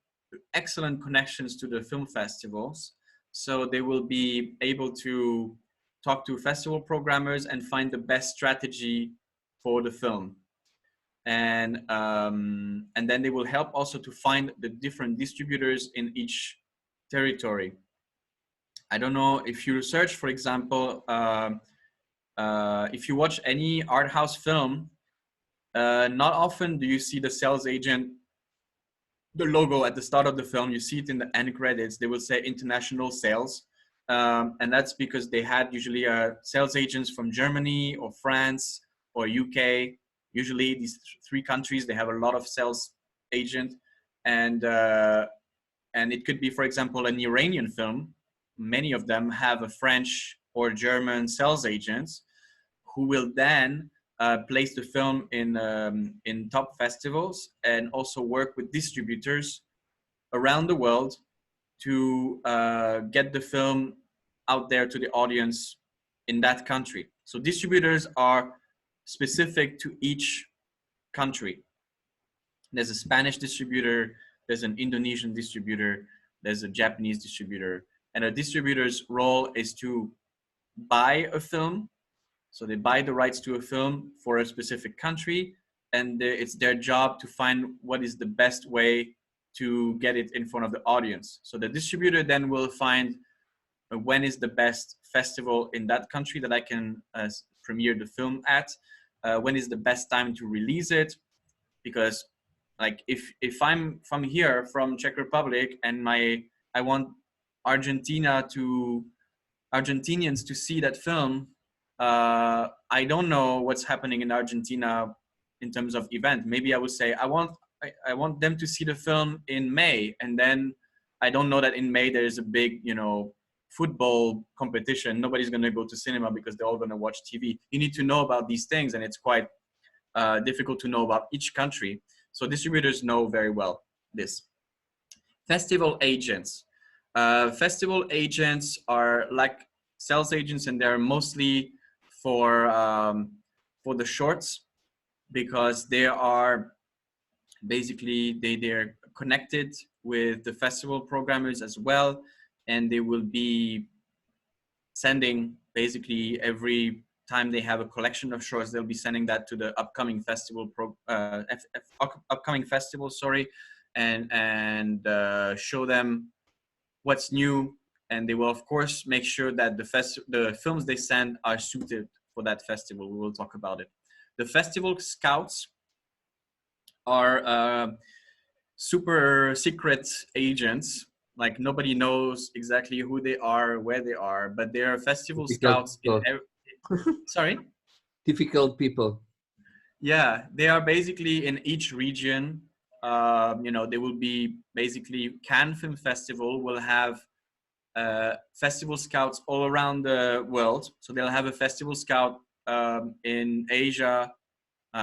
excellent connections to the film festivals, so they will be able to talk to festival programmers and find the best strategy for the film, and then they will help also to find the different distributors in each territory. I don't know if you search, for example, if you watch any art house film, not often do you see the sales agent, the logo at the start of the film. You see it in the end credits. They will say international sales. And that's because they had usually sales agents from Germany or France or UK. Usually these three countries, they have a lot of sales agent. And it could be, for example, an Iranian film. Many of them have a French or German sales agents who will then place the film in top festivals and also work with distributors around the world to get the film out there to the audience in that country. So distributors are specific to each country. There's a Spanish distributor, there's an Indonesian distributor, there's a Japanese distributor, and a distributor's role is to buy a film. So they buy the rights to a film for a specific country, and it's their job to find what is the best way to get it in front of the audience. So the distributor then will find when is the best festival in that country that I can premiere the film at, when is the best time to release it, because like if I'm from here, from Czech Republic, and I want Argentinians to see that film, I don't know what's happening in Argentina in terms of event. Maybe I would say I want them to see the film in May, and then I don't know that in May there is a big football competition. Nobody's going to go to cinema because they're all going to watch TV. You need to know about these things, and it's quite difficult to know about each country. So distributors know very well this. Festival agents. Festival agents are like sales agents, and they're mostly for the shorts, because they are basically they're connected with the festival programmers as well, and they will be sending basically every time they have a collection of shorts, they'll be sending that to the upcoming festival and show them what's new, and they will of course make sure that the films they send are suited for that festival. We will talk about it. The festival scouts are super secret agents. Like nobody knows exactly who they are, where they are, but they are festival scouts in sorry? Difficult people. Yeah, they are basically in each region. They will be basically Cannes Film Festival will have festival scouts all around the world. So they'll have a festival scout in Asia,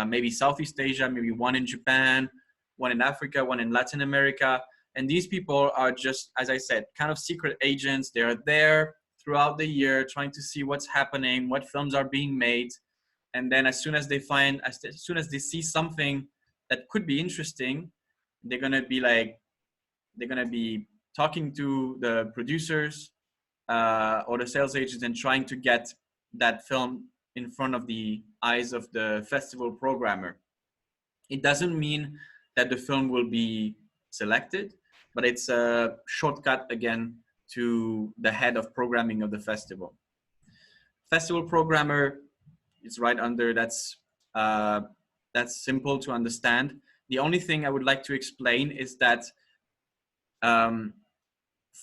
maybe Southeast Asia, maybe one in Japan, one in Africa, one in Latin America. And these people are just, as I said, kind of secret agents. They're there throughout the year trying to see what's happening, what films are being made. And then as soon as they see something that could be interesting, they're going to be talking to the producers or the sales agents and trying to get that film in front of the eyes of the festival programmer. It doesn't mean that the film will be selected, but it's a shortcut again to the head of programming of the festival. Festival programmer is right under, that's simple to understand. The only thing I would like to explain is that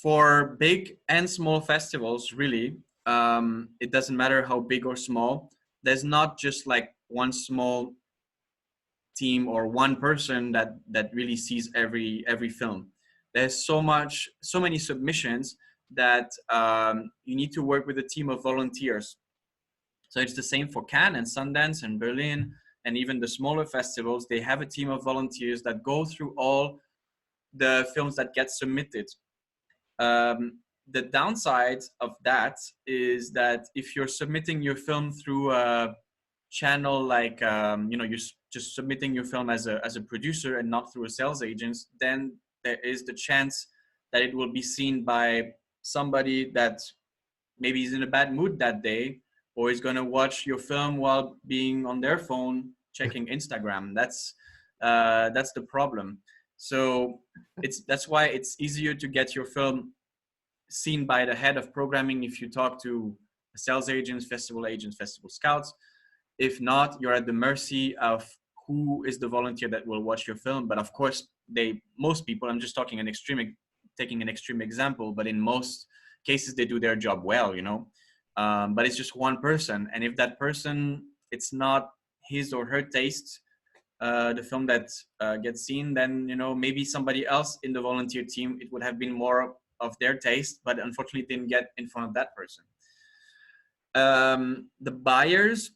for big and small festivals, really, it doesn't matter how big or small. There's not just like one small team or one person that really sees every film. There's so many submissions that you need to work with a team of volunteers. So it's the same for Cannes and Sundance and Berlin and even the smaller festivals. They have a team of volunteers that go through all the films that get submitted. The downside of that is that if you're submitting your film through a channel like you're just submitting your film as a producer and not through a sales agent, then there is the chance that it will be seen by somebody that maybe is in a bad mood that day, or is going to watch your film while being on their phone checking Instagram. That's the problem. So that's why it's easier to get your film seen by the head of programming if you talk to sales agents, festival scouts. If not, you're at the mercy of who is the volunteer that will watch your film. But of course, most people, I'm just taking an extreme example, but in most cases, they do their job well, but it's just one person. And if that person, it's not his or her taste, the film that gets seen, then, maybe somebody else in the volunteer team, it would have been more of their taste, but unfortunately didn't get in front of that person. The buyers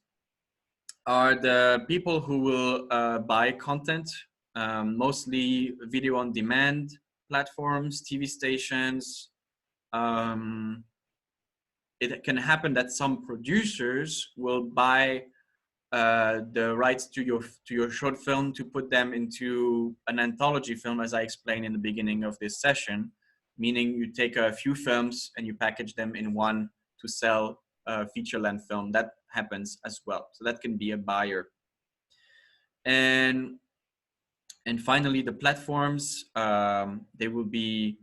are the people who will buy content, mostly video on demand platforms, TV stations. It can happen that some producers will buy the rights to your short film to put them into an anthology film, as I explained in the beginning of this session, meaning you take a few films and you package them in one to sell a feature-length film. That happens as well. So that can be a buyer. And finally, the platforms, they will be,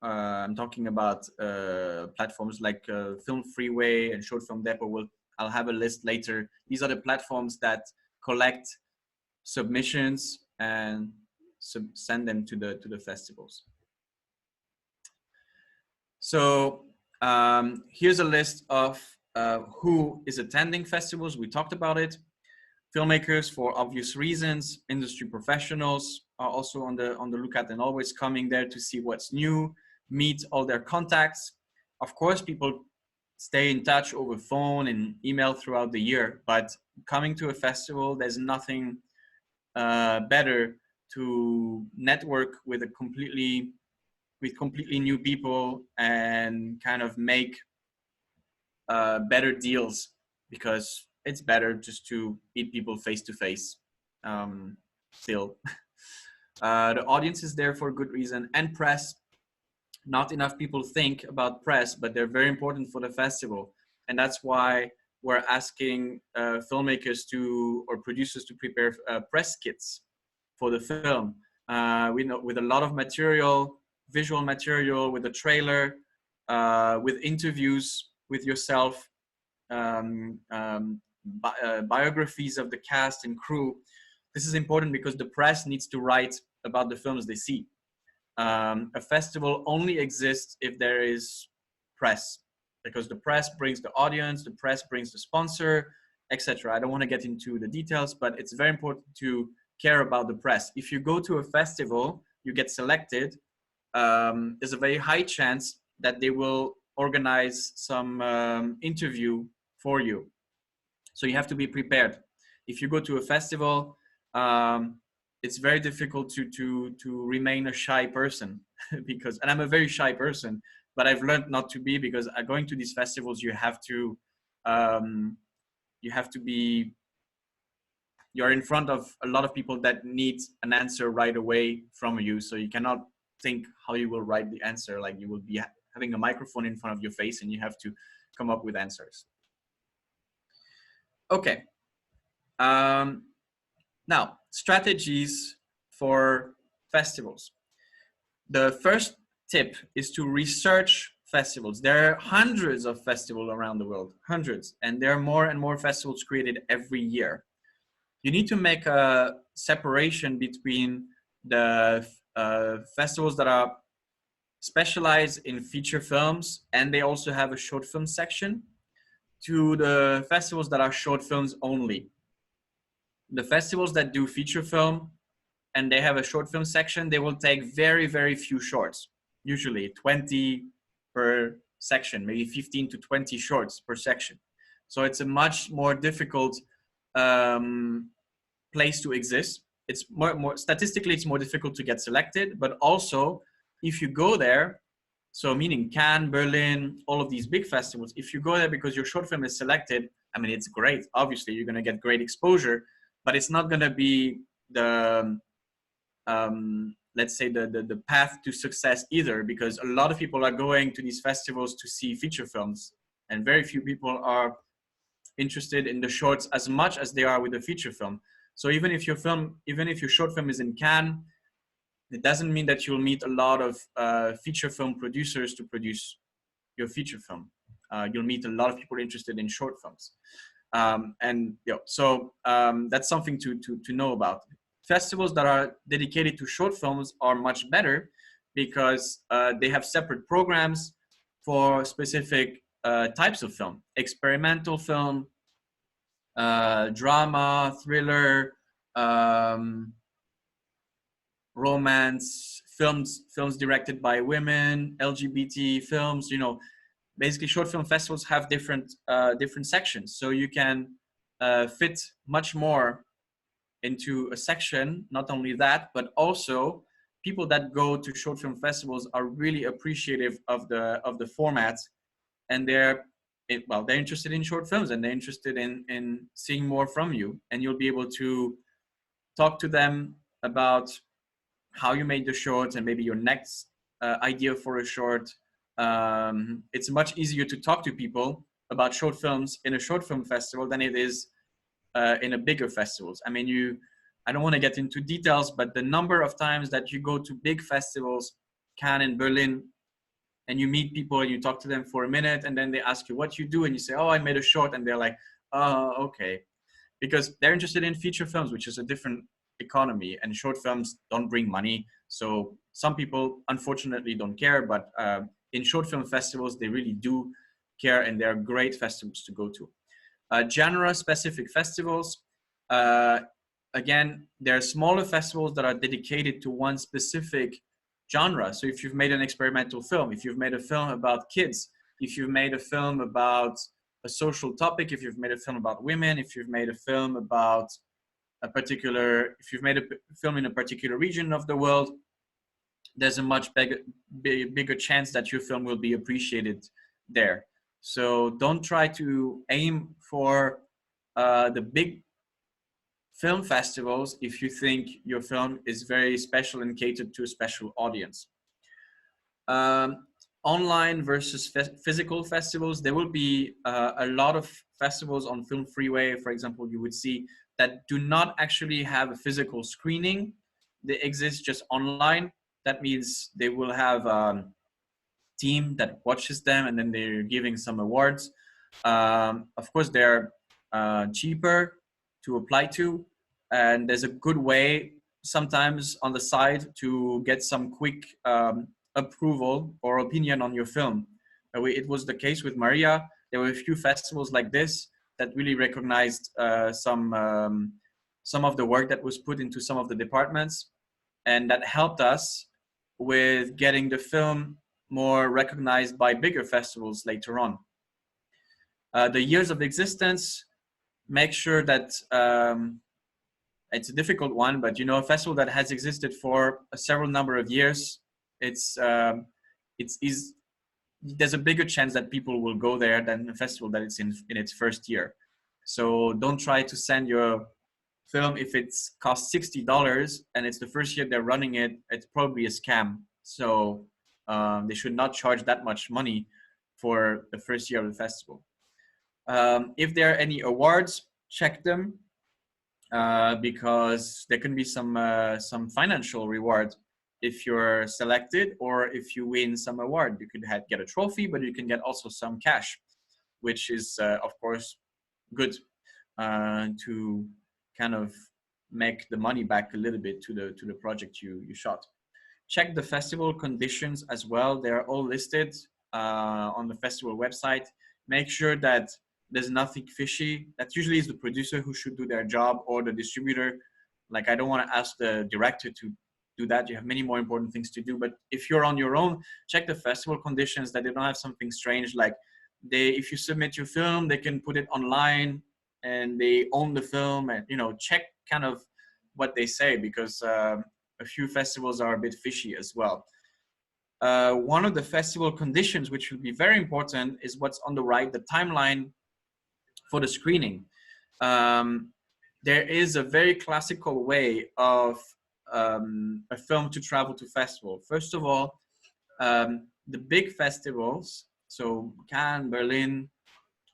I'm talking about platforms like Film Freeway and Short Film Depot. I'll have a list later. These are the platforms that collect submissions and send them to the festivals. So here's a list of who is attending festivals. We talked about it. Filmmakers, for obvious reasons. Industry professionals are also on the lookout and always coming there to see what's new, meet all their contacts. Of course, people stay in touch over phone and email throughout the year, but coming to a festival, there's nothing better to network with completely new people and kind of make better deals, because it's better just to meet people face to face still. The audience is there for good reason, and press. Not enough people think about press, but they're very important for the festival. And that's why we're asking filmmakers or producers to prepare press kits for the film. We know, with a lot of material, visual material, with a trailer, with interviews with yourself, biographies of the cast and crew. This is important because the press needs to write about the films they see. A festival only exists if there is press, because the press brings the audience, the press brings the sponsor, etc. I don't want to get into the details, but it's very important to care about the press. If you go to a festival, you get selected, there's a very high chance that they will organize some interview for you. So you have to be prepared. If you go to a festival, it's very difficult to remain a shy person and I'm a very shy person, but I've learned not to be, because going to these festivals, you're in front of a lot of people that need an answer right away from you. So you cannot think how you will write the answer. Like, you will be having a microphone in front of your face and you have to come up with answers. Okay. Now, strategies for festivals. The first tip is to research festivals. There are hundreds of festivals around the world, hundreds, and there are more and more festivals created every year. You need to make a separation between the festivals that are specialize in feature films, and they also have a short film section, to the festivals that are short films only. The festivals that do feature film and they have a short film section, they will take very, very few shorts, usually 20 per section, maybe 15 to 20 shorts per section. So it's a much more difficult place to exist. It's more statistically, it's more difficult to get selected, but also if you go there, so meaning Cannes, Berlin, all of these big festivals, if you go there because your short film is selected, I mean, it's great. Obviously, you're going to get great exposure, but it's not going to be the, let's say, the path to success either, because a lot of people are going to these festivals to see feature films, and very few people are interested in the shorts as much as they are with the feature film. So even if your short film is in Cannes, it doesn't mean that you'll meet a lot of feature film producers to produce your feature film. You'll meet a lot of people interested in short films. That's something to know about. Festivals that are dedicated to short films are much better because they have separate programs for specific types of film: experimental film, drama, thriller, romance, films directed by women, LGBT films. Basically short film festivals have different sections, so you can fit much more into a section. Not only that, but also people that go to short film festivals are really appreciative of the format, and they're interested in short films, and they're interested in seeing more from you, and you'll be able to talk to them about how you made the short and maybe your next idea for a short. It's much easier to talk to people about short films in a short film festival than it is in a bigger festivals. I mean, I don't want to get into details, but the number of times that you go to big festivals, Cannes and Berlin, and you meet people and you talk to them for a minute, and then they ask you what you do, and you say, "Oh, I made a short," and they're like, "Oh, okay," because they're interested in feature films, which is a different economy, and short films don't bring money. So some people unfortunately don't care, but in short film festivals, they really do care, and they're great festivals to go to. Genre specific festivals, again, there are smaller festivals that are dedicated to one specific genre. So if you've made an experimental film, if you've made a film about kids, if you've made a film about a social topic, if you've made a film about women, if you've made a film about if you've made a film in a particular region of the world, there's a much bigger chance that your film will be appreciated there. So don't try to aim for the big film festivals if you think your film is very special and catered to a special audience. Online versus physical festivals, there will be a lot of festivals on Film Freeway, for example, you would see, that do not actually have a physical screening. They exist just online. That means they will have a team that watches them, and then they're giving some awards. Of course, they're cheaper to apply to, and there's a good way sometimes on the side to get some quick approval or opinion on your film. It was the case with Maria. There were a few festivals like this that really recognized some of the work that was put into some of the departments, and that helped us with getting the film more recognized by bigger festivals later on. The years of existence, make sure that it's a difficult one, but a festival that has existed for a several number of years, there's a bigger chance that people will go there than a festival that it's in its first year. So don't try to send your film if it's cost $60 and it's the first year they're running it. It's probably a scam. So they should not charge that much money for the first year of the festival. If there are any awards, check them because there can be some financial reward if you're selected, or if you win some award. You could get a trophy, but you can get also some cash, which is of course good to kind of make the money back a little bit to the project you shot. check the festival conditions as well. They're all listed on the festival website. Make sure that there's nothing fishy. That usually is the producer who should do their job, or the distributor. Like, I don't want to ask the director to do that. You have many more important things to do. But if you're on your own, check the festival conditions, that they don't have something strange. Like, if you submit your film, they can put it online and they own the film, and, you know, check kind of what they say, because a few festivals are a bit fishy as well. One of the festival conditions, which will be very important, is what's on the right, the timeline for the screening. There is a very classical way of a film to travel to festival. First of all, the big festivals, so Cannes, Berlin,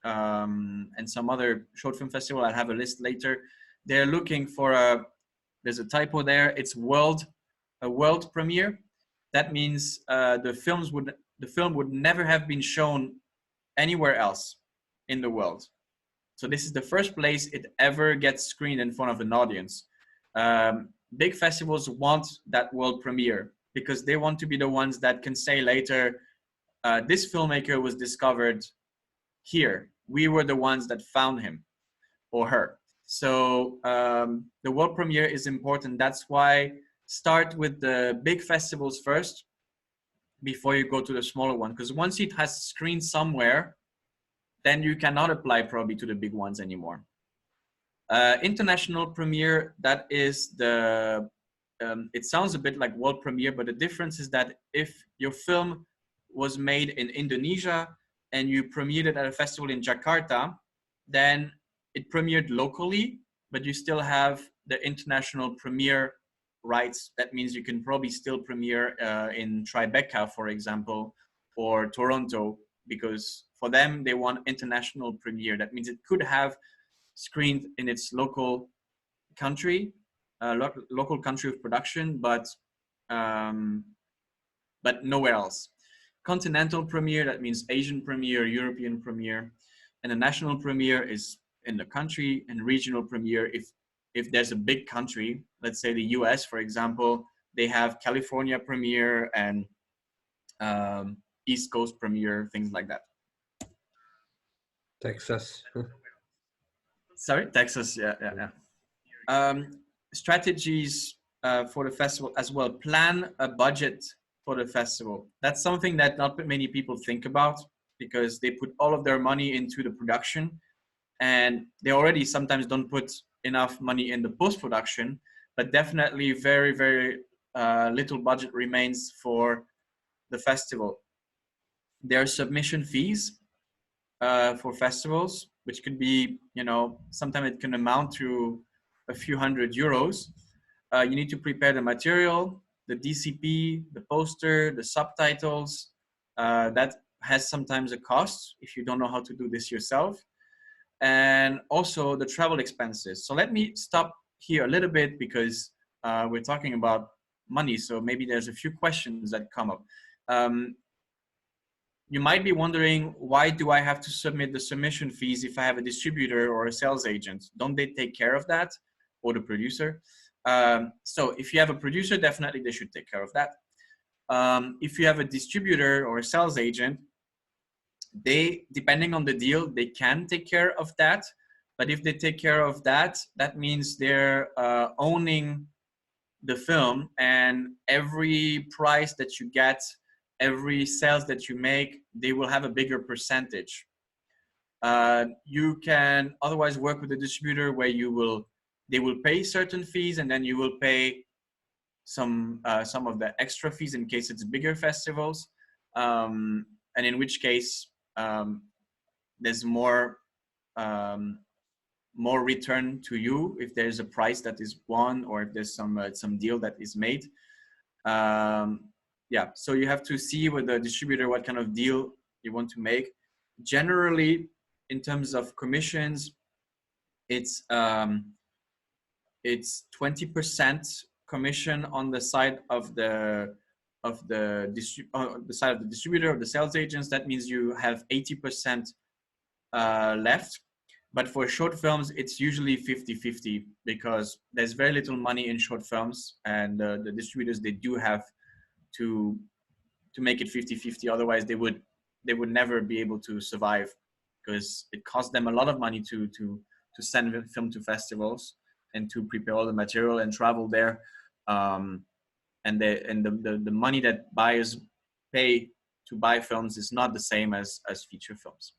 and some other short film festival, I'll have a list later, they're looking for there's a typo there, it's a world premiere. That means the film would never have been shown anywhere else in the world. So this is the first place it ever gets screened in front of an audience. Big festivals want that world premiere because they want to be the ones that can say later, this filmmaker was discovered here. We were the ones that found him or her. So the world premiere is important. That's why start with the big festivals first before you go to the smaller one. Because once it has screened somewhere, then you cannot apply probably to the big ones anymore. International premiere, that is the, it sounds a bit like world premiere, but the difference is that if your film was made in Indonesia and you premiered it at a festival in Jakarta, then it premiered locally, but you still have the international premiere rights. That means you can probably still premiere in Tribeca, for example, or Toronto, because for them, they want international premiere. That means it could have screened in its local country, local country of production, but nowhere else. Continental premiere, that means Asian premiere, European premiere, and the national premiere is in the country, and regional premiere, if there's a big country, let's say the US, for example, they have California premiere and East Coast premiere, things like that. Texas. Sorry, Texas, yeah. Strategies for the festival as well. Plan a budget for the festival. That's something that not many people think about, because they put all of their money into the production, and they already sometimes don't put enough money in the post-production, but definitely very, very little budget remains for the festival. There are submission fees for festivals, which could be, sometimes it can amount to a few €100. You need to prepare the material, the DCP, the poster, the subtitles. That has sometimes a cost if you don't know how to do this yourself. And also the travel expenses. So let me stop here a little bit, because we're talking about money. So maybe there's a few questions that come up. You might be wondering, why do I have to submit the submission fees if I have a distributor or a sales agent? Don't they take care of that, or the producer? So if you have a producer, definitely they should take care of that. If you have a distributor or a sales agent, they, depending on the deal, they can take care of that. But if they take care of that, that means they're owning the film, and every price that you get, every sales that you make, they will have a bigger percentage. You can otherwise work with a distributor where they will pay certain fees, and then you will pay some of the extra fees in case it's bigger festivals, and in which case there's more return to you if there's a price that is won, or if there's some deal that is made. Yeah, so you have to see with the distributor what kind of deal you want to make. Generally, in terms of commissions, it's 20% commission on the side of the distributor, of the sales agents. That means you have 80% left. But for short films, it's usually 50-50, because there's very little money in short films, and the distributors, they do have to make it 50-50. Otherwise they would never be able to survive, because it costs them a lot of money to send film to festivals and to prepare all the material and travel there. And the money that buyers pay to buy films is not the same as feature films.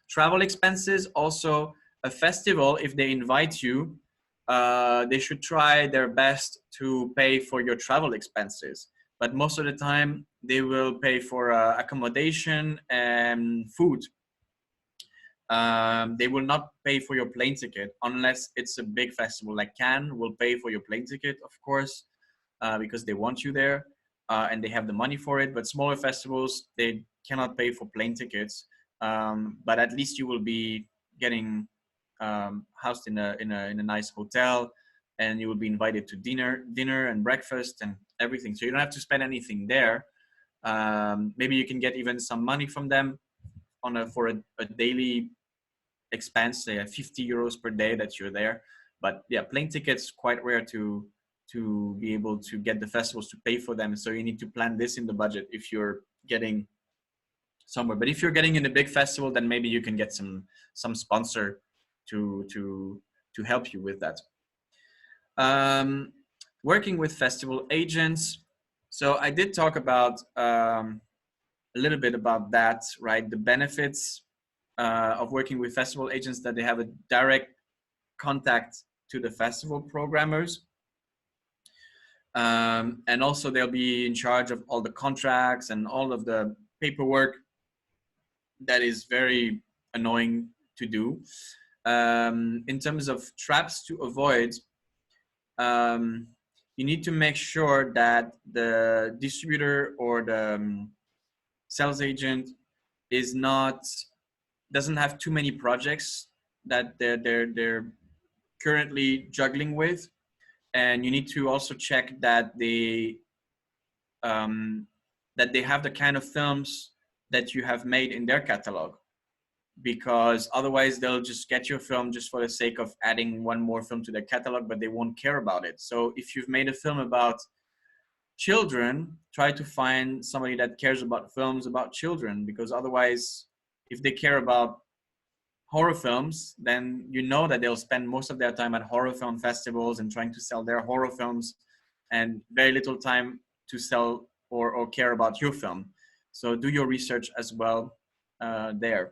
Travel expenses also, a festival, if they invite you, they should try their best to pay for your travel expenses. But most of the time, they will pay for accommodation and food. They will not pay for your plane ticket unless it's a big festival like Cannes will pay for your plane ticket, of course, because they want you there and they have the money for it. But smaller festivals, they cannot pay for plane tickets. But at least you will be getting housed in a nice hotel, and you will be invited to dinner and breakfast and everything. So you don't have to spend anything there. Maybe you can get even some money from them for a daily expense, say 50 euros per day that you're there. But yeah, plane tickets quite rare to be able to get the festivals to pay for them. So you need to plan this in the budget if you're getting somewhere. But if you're getting in a big festival, then maybe you can get some sponsor to help you with that. Working with festival agents. So I did talk about a little bit about that, right? The benefits of working with festival agents, that they have a direct contact to the festival programmers. And also they'll be in charge of all the contracts and all of the paperwork that is very annoying to do. In terms of traps to avoid, you need to make sure that the distributor or the sales agent doesn't have too many projects that they're currently juggling with. And you need to also check that they have the kind of films that you have made in their catalog, because otherwise they'll just get your film just for the sake of adding one more film to their catalog, but they won't care about it. So if you've made a film about children, try to find somebody that cares about films about children, because otherwise, if they care about horror films, then you know that they'll spend most of their time at horror film festivals and trying to sell their horror films, and very little time to sell or care about your film. So do your research as well there.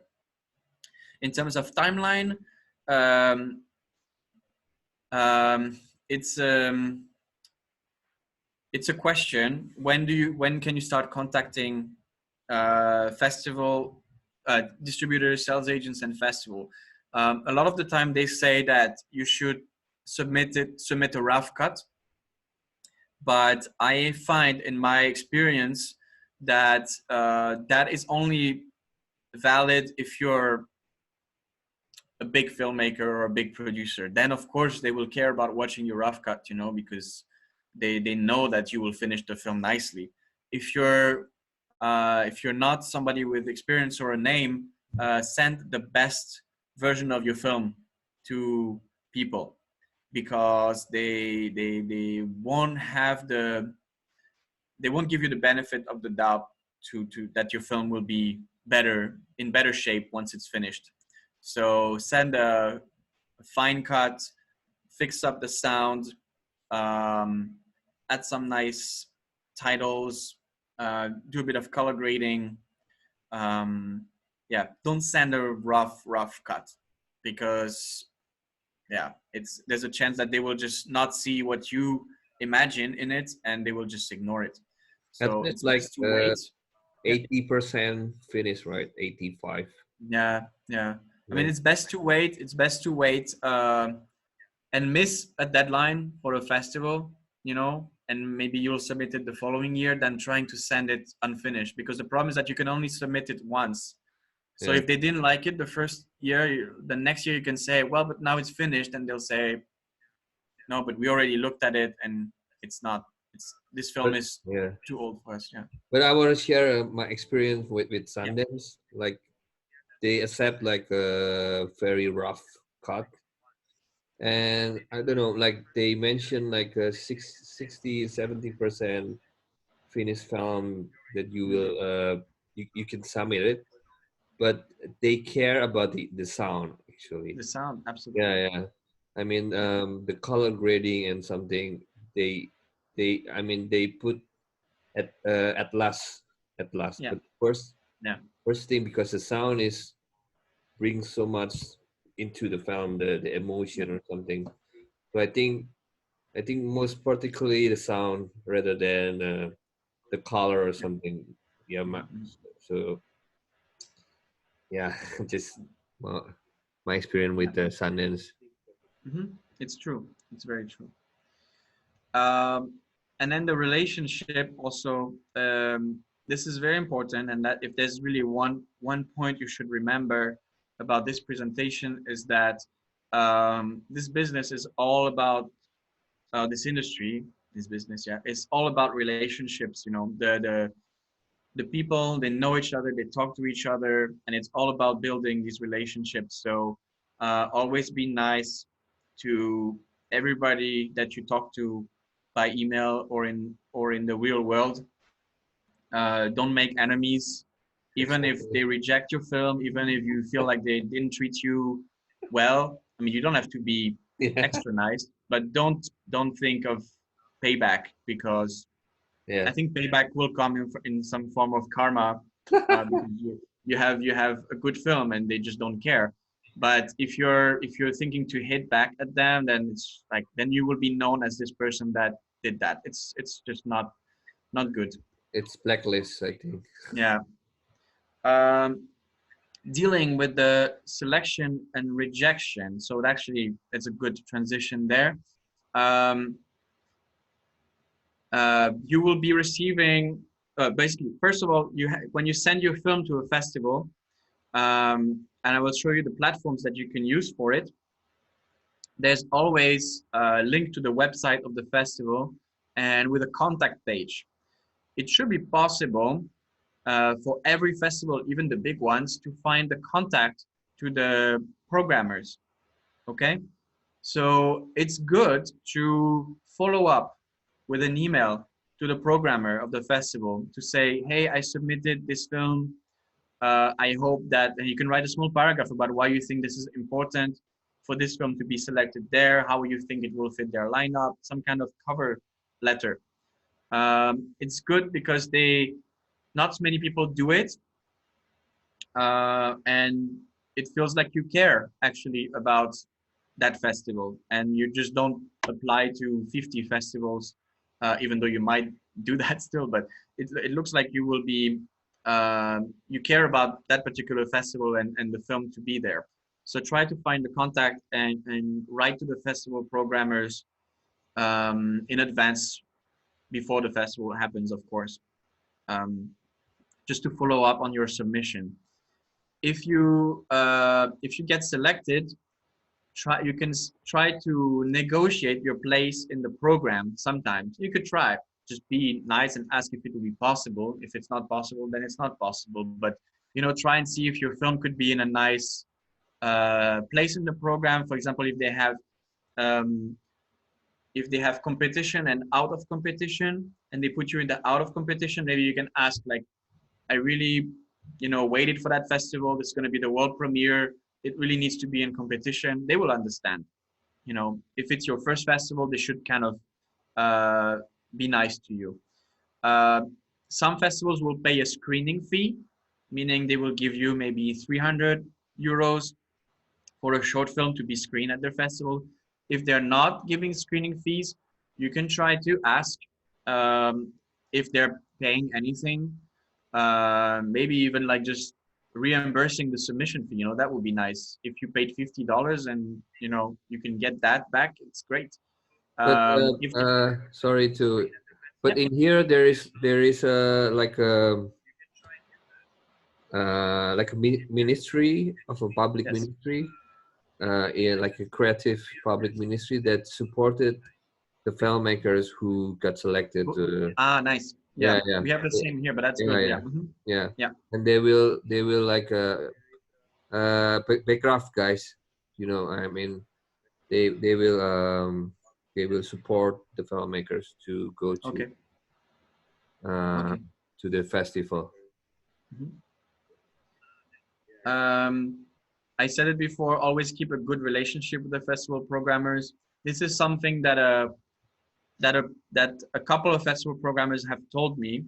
In terms of timeline, it's a question. When can you start contacting festival distributors, sales agents, and festival? A lot of the time they say that you should submit a rough cut, but I find in my experience that that is only valid if you're a big filmmaker or a big producer. Then of course they will care about watching your rough cut, because they know that you will finish the film nicely. If you're not somebody with experience or a name, send the best version of your film to people, because they won't give you the benefit of the doubt to that your film will be in better shape once it's finished. So send a fine cut, fix up the sound, add some nice titles, do a bit of color grading. Don't send a rough cut, because there's a chance that they will just not see what you imagine in it, and they will just ignore it. So it's like 80% finish, right? 85. Yeah. I mean, it's best to wait. And miss a deadline for a festival, and maybe you'll submit it the following year than trying to send it unfinished, because the problem is that you can only submit it once. So if they didn't like it the first year, the next year you can say, well, but now it's finished, and they'll say, no, but we already looked at it and this film is too old for us. Yeah. But I want to share my experience with Sundance. Like, they accept like a very rough cut. And I don't know, like they mentioned like 60-70% finished film that you will you can submit it, but they care about the sound actually. The sound, absolutely. Yeah. I mean, the color grading and something I mean they put at last. Yeah. But first Yeah. first thing, because the sound is brings so much into the film, the emotion or something. So I think most particularly the sound rather than the color or something. Yeah, so yeah, just my experience with the Sundance. It's true. It's very true. And then the relationship also. This is very important, and that if there's really one point you should remember about this presentation is that this business is all about this industry, this business, yeah, it's all about relationships. You know, the people, they know each other, they talk to each other, and it's all about building these relationships. So always be nice to everybody that you talk to by email or in the real world. Don't make enemies, even if Exactly. they reject your film, even if you feel like they didn't treat you well. I mean, you don't have to be Yeah. extra nice, but don't think of payback, because I Yeah. think payback will come in some form of karma, because you have a good film and they just don't care. But if you're thinking to hit back at them, then it's like then you will be known as this person that did that. It's just not good. It's blacklist, I think. Yeah. Um, Dealing with the selection and rejection. So actually, it's a good transition there. Um, you will be receiving basically, first of all, when you send your film to a festival, and I will show you the platforms that you can use for it. There's always a link to the website of the festival and with a contact page. It should be possible for every festival, even the big ones, to find the contact to the programmers. Okay, so it's good to follow up with an email to the programmer of the festival to say, hey, I submitted this film. I hope that, and you can write a small paragraph about why you think this is important for this film to be selected there, how you think it will fit their lineup, some kind of cover letter. It's good because not many people do it, and it feels like you care actually about that festival, and you just don't apply to 50 festivals, even though you might do that still, but it looks like you will be you care about that particular festival and the film to be there. So try to find the contact and write to the festival programmers in advance, before the festival happens, of course, just to follow up on your submission. If you get selected, you can try to negotiate your place in the program. Sometimes you could try, just be nice and ask if it will be possible. If it's not possible, then it's not possible, but try and see if your film could be in a nice place in the program. For example, um, if they have competition and out of competition, and they put you in the out of competition, maybe you can ask, like, I really waited for that festival, this is going to be the world premiere, it really needs to be in competition. They will understand. If it's your first festival, they should kind of be nice to you. Some festivals will pay a screening fee, meaning they will give you maybe 300 euros for a short film to be screened at their festival. If they're not giving screening fees, you can try to ask if they're paying anything, maybe even like just reimbursing the submission fee. That would be nice. If you paid $50 and you can get that back, it's great. But If sorry to, but yeah, in here there is a like a ministry of a public yes. ministry, like a creative public ministry that supported the filmmakers who got selected. Nice. Yeah, Yeah, we have the same here, but that's yeah, good. yeah, Yeah. Mm-hmm. yeah. Yeah. And they will like backcraft guys. I mean, they will support the filmmakers to go to. Okay. Okay. to the festival? I said it before, always keep a good relationship with the festival programmers. This is something that a couple of festival programmers have told me,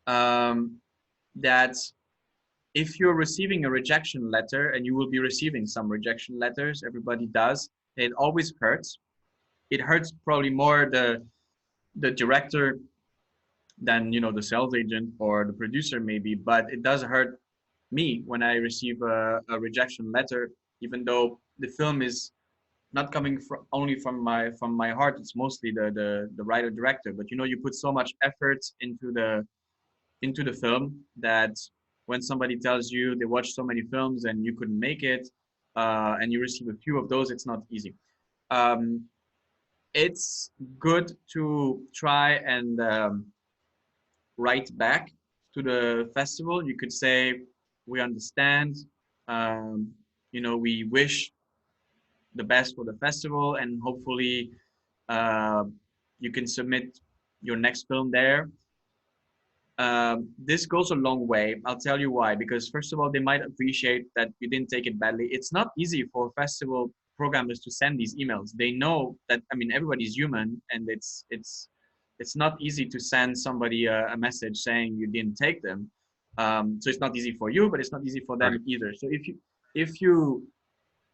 that if you're receiving a rejection letter, and you will be receiving some rejection letters, everybody does, it always hurts. It hurts probably more the director than, you know, the sales agent or the producer maybe, but it does hurt me when I receive a rejection letter, even though the film is not coming only from my heart. It's mostly the writer director, but you know, you put so much effort into the film that when somebody tells you they watched so many films and you couldn't make it, and you receive a few of those, it's not easy. It's good to try and write back to the festival. You could say, we understand, you know, we wish the best for the festival, and hopefully you can submit your next film there. This goes a long way. I'll tell you why. Because first of all, they might appreciate that you didn't take it badly. It's not easy for festival programmers to send these emails. They know that, I mean, everybody's human, and it's not easy to send somebody a message saying you didn't take them. So it's not easy for you, but it's not easy for them Right. either. So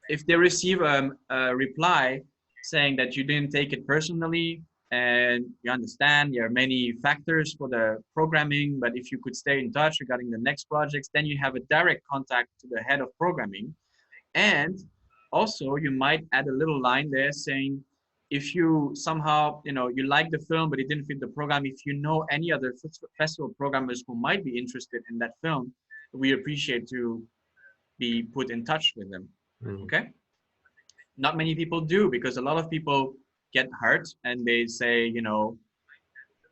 if they receive a reply saying that you didn't take it personally, and you understand there are many factors for the programming, but if you could stay in touch regarding the next projects, then you have a direct contact to the head of programming. And also you might add a little line there saying, if you somehow, you know, you like the film but it didn't fit the program, if you know any other festival programmers who might be interested in that film, we appreciate to be put in touch with them. Okay. Not many people do, because a lot of people get hurt and they say, you know,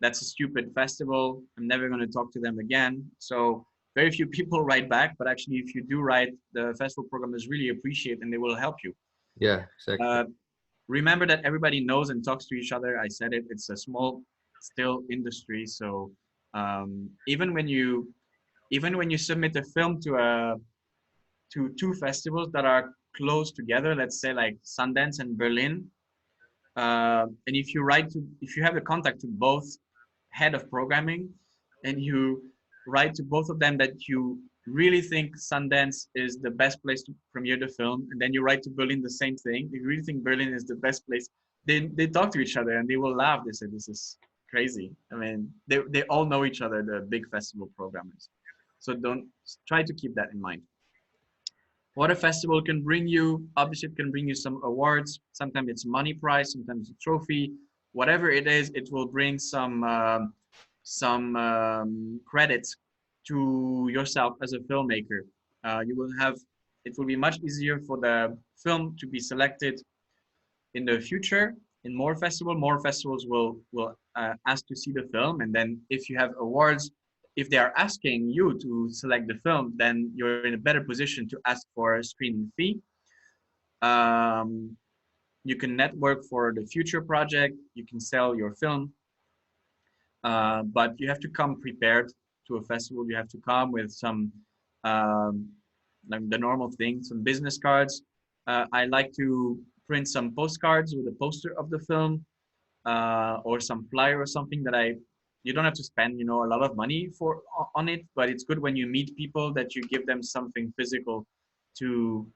that's a stupid festival, I'm never going to talk to them again. So very few people write back, but actually if you do write, the festival programmers really appreciate and they will help you. Yeah, exactly. Remember that everybody knows and talks to each other. I said it, it's a small still industry. So even when you submit a film to two festivals that are close together, let's say like Sundance and Berlin, and if you have a contact to both head of programming, and you write to both of them that you really think Sundance is the best place to premiere the film, and then you write to Berlin the same thing, you really think Berlin is the best place, they talk to each other and they will laugh. They say, this is crazy. I mean, they all know each other, the big festival programmers. So don't try to keep that in mind. What a festival can bring you, obviously it can bring you some awards. Sometimes it's money prize, sometimes a trophy. Whatever it is, it will bring some credits to yourself as a filmmaker. It will be much easier for the film to be selected in the future. In more festivals will ask to see the film, and then if you have awards, if they are asking you to select the film, then you're in a better position to ask for a screening fee. You can network for the future project, you can sell your film, but you have to come prepared to a festival. You have to come with some like the normal things, some business cards. I like to print some postcards with a poster of the film, or some flyer or something that you don't have to spend, you know, a lot of money on it, but it's good when you meet people that you give them something physical to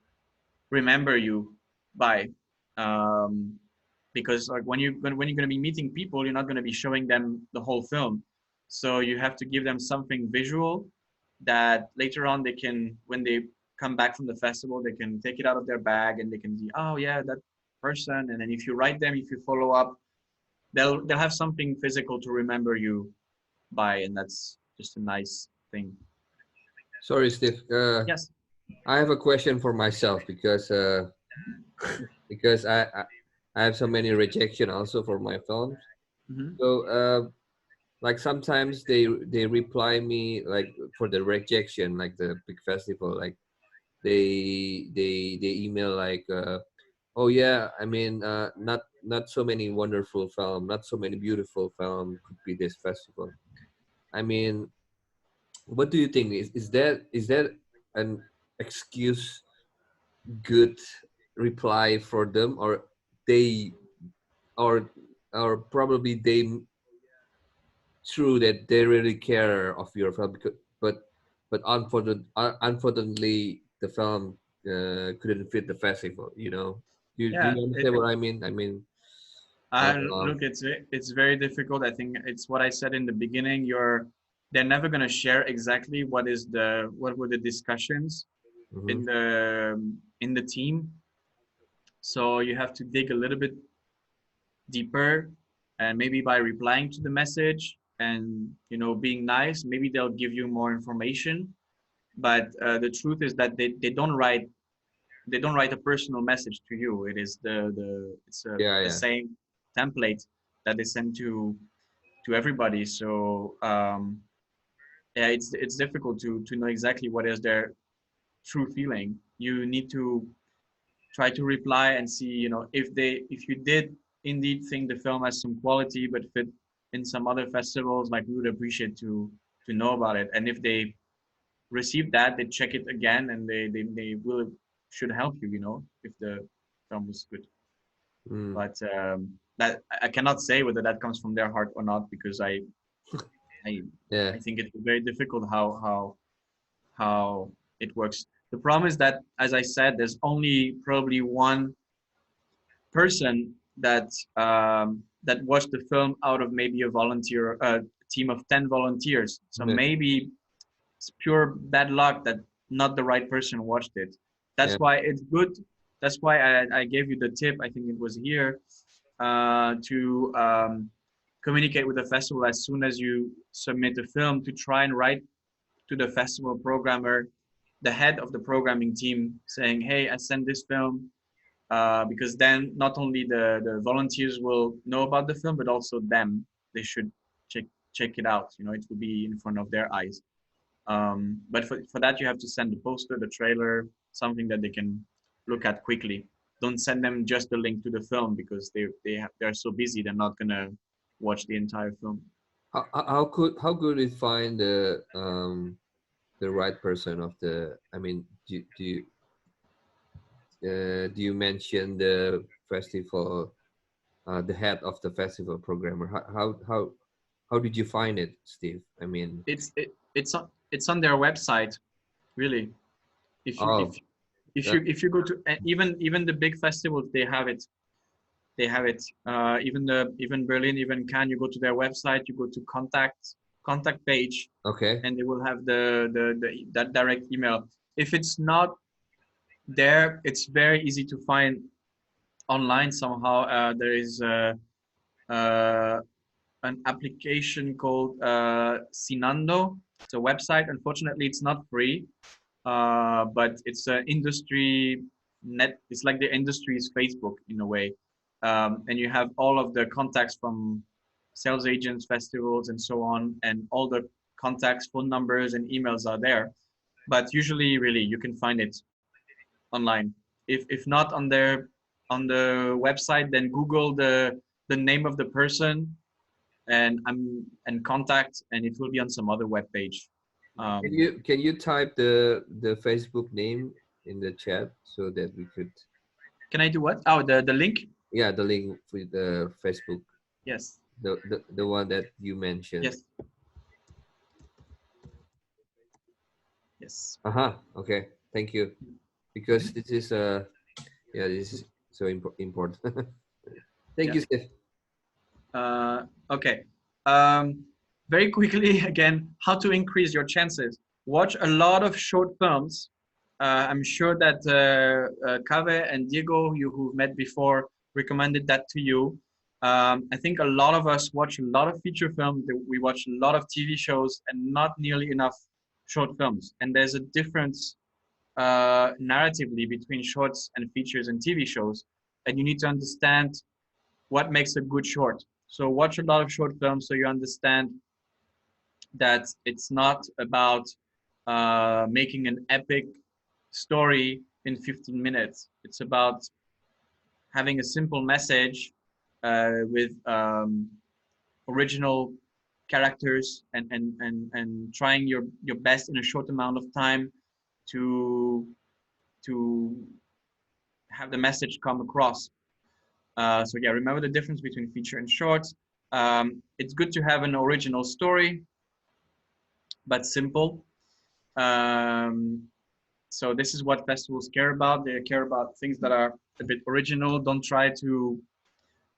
remember you by. Because like when you're going to be meeting people, you're not going to be showing them the whole film. So you have to give them something visual that later on they can, when they come back from the festival, they can take it out of their bag and they can see, oh yeah, that person. And then if you write them, if you follow up, they'll have something physical to remember you by, and that's just a nice thing. Sorry, Steve. Yes. I have a question for myself because I have so many rejection also for my films. So like sometimes they reply me like for the rejection, like the big festival, like they email like oh yeah, I mean not so many wonderful film, not so many beautiful film could be this festival. I mean, what do you think? Is that an excuse good reply for them, or they or probably they true that they really care of your film, because, but unfortunately the film couldn't fit the festival. You know, do Yeah, you understand what I mean? I mean, look, it's very difficult. I think it's what I said in the beginning. They're never going to share exactly what were the discussions mhm. in the team. So you have to dig a little bit deeper, and maybe by replying to the message and being nice, maybe they'll give you more information. But the truth is that they don't write a personal message to you. It is Yeah, the yeah, same template that they send to everybody. So yeah, it's difficult to know exactly what is their true feeling. You need to try to reply and see, if you did indeed think the film has some quality but fit in some other festivals, like, we would appreciate to know about it. And if they receive that, they check it again, and they will should help you, if the film was good. mm, But that I cannot say whether that comes from their heart or not, because I yeah. I think it's very difficult how it works. The problem is that, as I said, there's only probably one person that watched the film out of maybe a team of 10 volunteers. So Yeah, maybe it's pure bad luck that not the right person watched it. That's yeah, why it's good. That's why I gave you the tip. I think it was here, to communicate with the festival as soon as you submit the film, to try and write to the festival programmer, the head of the programming team, saying, "Hey, I sent this film," because then not only the volunteers will know about the film, but also them. They should check it out. It will be in front of their eyes. But for that, you have to send the poster, the trailer, something that they can look at quickly. Don't send them just a link to the film, because they're so busy, they're not gonna watch the entire film. how could we find the right person of the, I mean, do you mention the festival, the head of the festival programmer? How did you find it, Steve? I mean, It's on their website, really. If you if oh, if that, you if you go to even the big festivals, they have it. They have it. Even Berlin, even Cannes. You go to their website. You go to contact page, okay, and they will have that direct email. If it's not there, it's very easy to find online somehow. There is uh, an application called Sinando. It's a website. Unfortunately, it's not free, but it's an industry net. It's like the industry's Facebook in a way, and you have all of the contacts from sales agents, festivals, and so on, and all the contacts, phone numbers, and emails are there. But usually, really, you can find it online. If not on the website, then Google the name of the person and contact, and it will be on some other web page. can you type the Facebook name in the chat so that we could, Can I do what? Oh, the link. yeah, the link with the Facebook, Yes. the one that you mentioned. Yes. Yes. Uh-huh. Okay, thank you, because this is yeah, this is so important. Thank Yeah. you, Steve. Okay. Very quickly again, how to increase your chances. Watch a lot of short films. I'm sure that Kaveh and Diego, who've met before, recommended that to you. I think a lot of us watch a lot of feature films. We watch a lot of TV shows and not nearly enough short films. And there's a difference narratively between shorts and features and TV shows. And you need to understand what makes a good short. So watch a lot of short films so you understand that it's not about making an epic story in 15 minutes. It's about having a simple message with original characters and trying your best in a short amount of time to have the message come across. So yeah, remember the difference between feature and short. It's good to have an original story, but simple. So this is what festivals care about. They care about things that are a bit original. Don't try to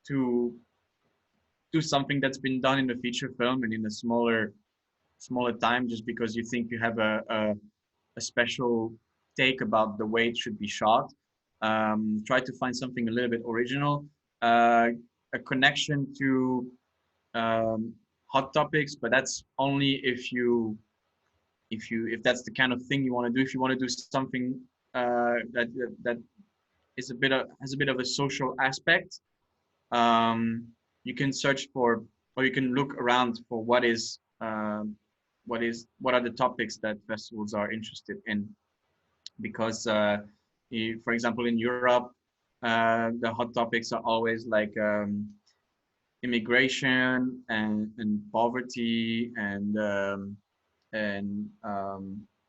do something that's been done in a feature film and in a smaller time just because you think you have a special take about the way it should be shot. Try to find something a little bit original, a connection to hot topics, but that's only if that's the kind of thing you want to do. If you want to do something that is has a bit of a social aspect, you can search for, or you can look around for what are the topics that festivals are interested in, because for example in Europe the hot topics are always like immigration and poverty and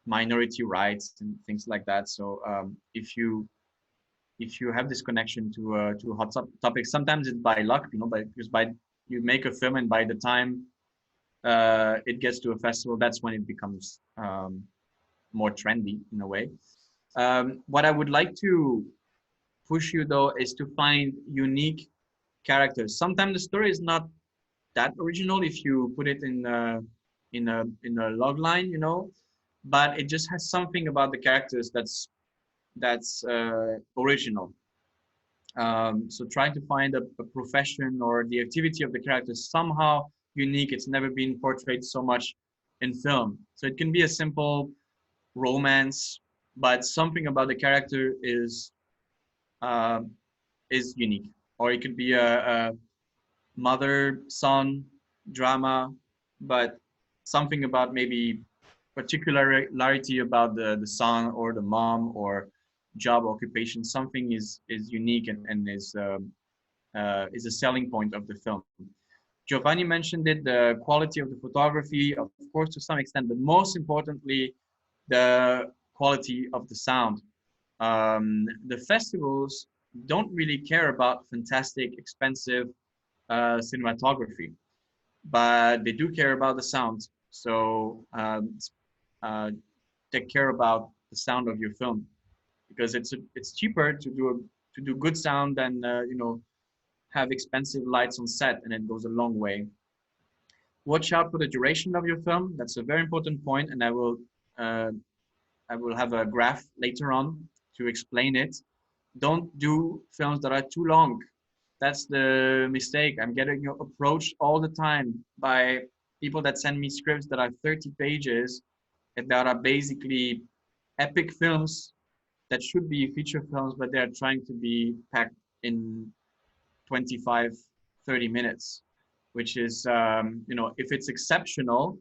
minority rights and things like that. So if you have this connection to a hot topic, sometimes it's by luck, because you make a film and by the time it gets to a festival, that's when it becomes more trendy in a way. What I would like to push you though is to find unique characters. Sometimes the story is not that original if you put it in a log line, but it just has something about the characters that's original. So trying to find a profession or the activity of the characters somehow unique. It's never been portrayed so much in film. So it can be a simple romance, but something about the character is unique. Or it could be a mother-son drama, but something about maybe particularity about the son or the mom or job occupation. Something is unique and is a selling point of the film. Giovanni mentioned it, the quality of the photography, of course, to some extent, but most importantly, the quality of the sound. The festivals don't really care about fantastic, expensive cinematography, but they do care about the sound. So take care about the sound of your film, because it's cheaper to do good sound than have expensive lights on set, and it goes a long way. Watch out for the duration of your film. That's a very important point, and I will have a graph later on to explain it. Don't do films that are too long. That's the mistake. I'm getting approached all the time by people that send me scripts that are 30 pages and that are basically epic films that should be feature films, but they're trying to be packed in 25, 30 minutes, which is, if it's exceptional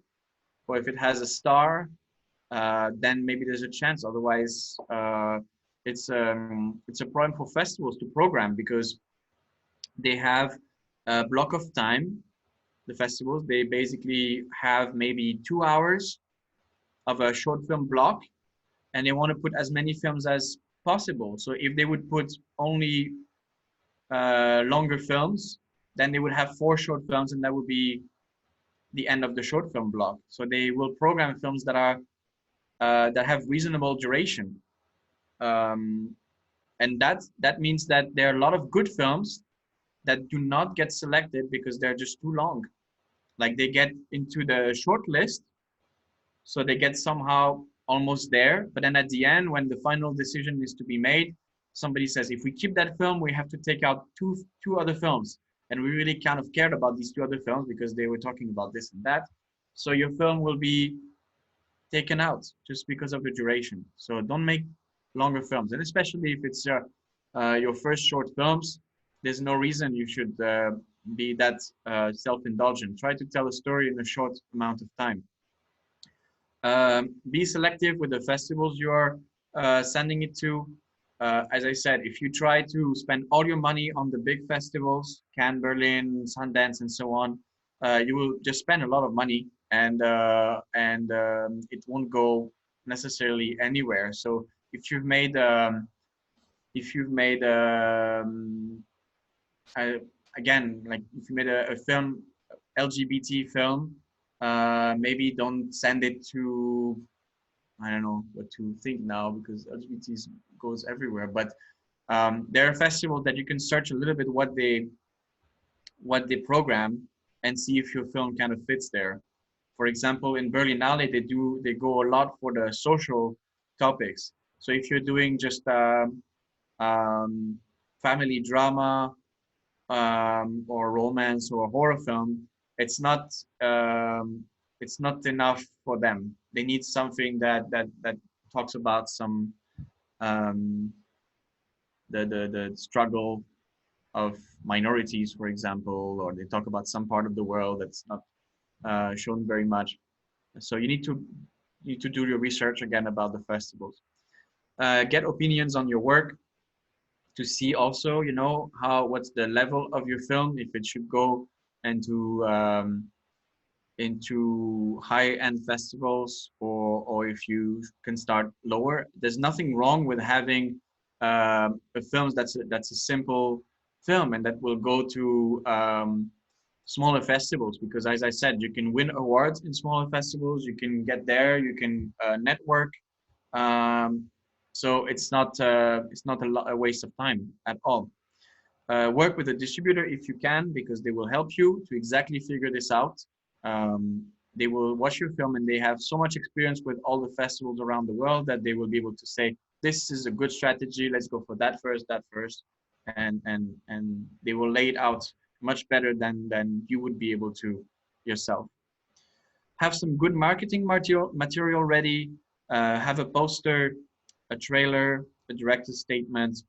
or if it has a star, then maybe there's a chance. Otherwise, it's a problem for festivals to program, because they have a block of time. The festivals, they basically have maybe 2 hours of a short film block, and they want to put as many films as possible. So if they would put only longer films, then they would have 4 short films, and that would be the end of the short film block. So they will program films that are that have reasonable duration, and that means that there are a lot of good films that do not get selected because they're just too long. Like they get into the short list, so they get somehow almost there, but then at the end, when the final decision is to be made, somebody says, if we keep that film, we have to take out two other films, and we really kind of cared about these 2 other films because they were talking about this and that. So your film will be taken out just because of the duration. So don't make longer films, and especially if it's your first short films, there's no reason you should be that self-indulgent. Try to tell a story in a short amount of time. Be selective with the festivals you are sending it to. As I said, if you try to spend all your money on the big festivals, Cannes, Berlin, Sundance, and so on, you will just spend a lot of money, and it won't go necessarily anywhere. So if you've made again, like if you made a film, LGBT film, maybe don't send it to, I don't know what to think now, because LGBT goes everywhere. But there are festivals that you can search a little bit what they program, and see if your film kind of fits there. For example, in Berlinale, they go a lot for the social topics. So if you're doing just family drama, or romance or horror film, it's not enough for them. They need something that talks about some the struggle of minorities, for example, or they talk about some part of the world that's not shown very much. So you need to do your research again about the festivals. Get opinions on your work, to see also, you know, what's the level of your film, if it should go into high-end festivals, or if you can start lower. There's nothing wrong with having a film that's a simple film and that will go to smaller festivals, because as I said, you can win awards in smaller festivals, you can get there, you can network. So it's not a waste of time at all. Work with a distributor if you can, because they will help you to exactly figure this out. They will watch your film and they have so much experience with all the festivals around the world that they will be able to say, this is a good strategy, let's go for that first, and they will lay it out much better than you would be able to yourself. Have some good marketing material ready. Have a poster, a trailer, a director's statement,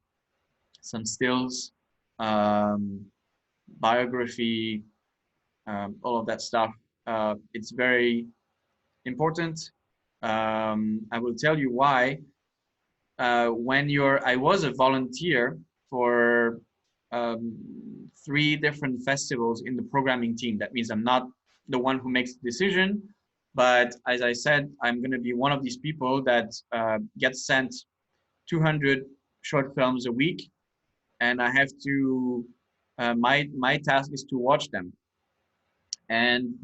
some stills, biography, all of that stuff. It's very important. I will tell you why. I was a volunteer for 3 different festivals in the programming team. That means I'm not the one who makes the decision, but as I said, I'm going to be one of these people that gets sent 200 short films a week, and I have to, my task is to watch them. And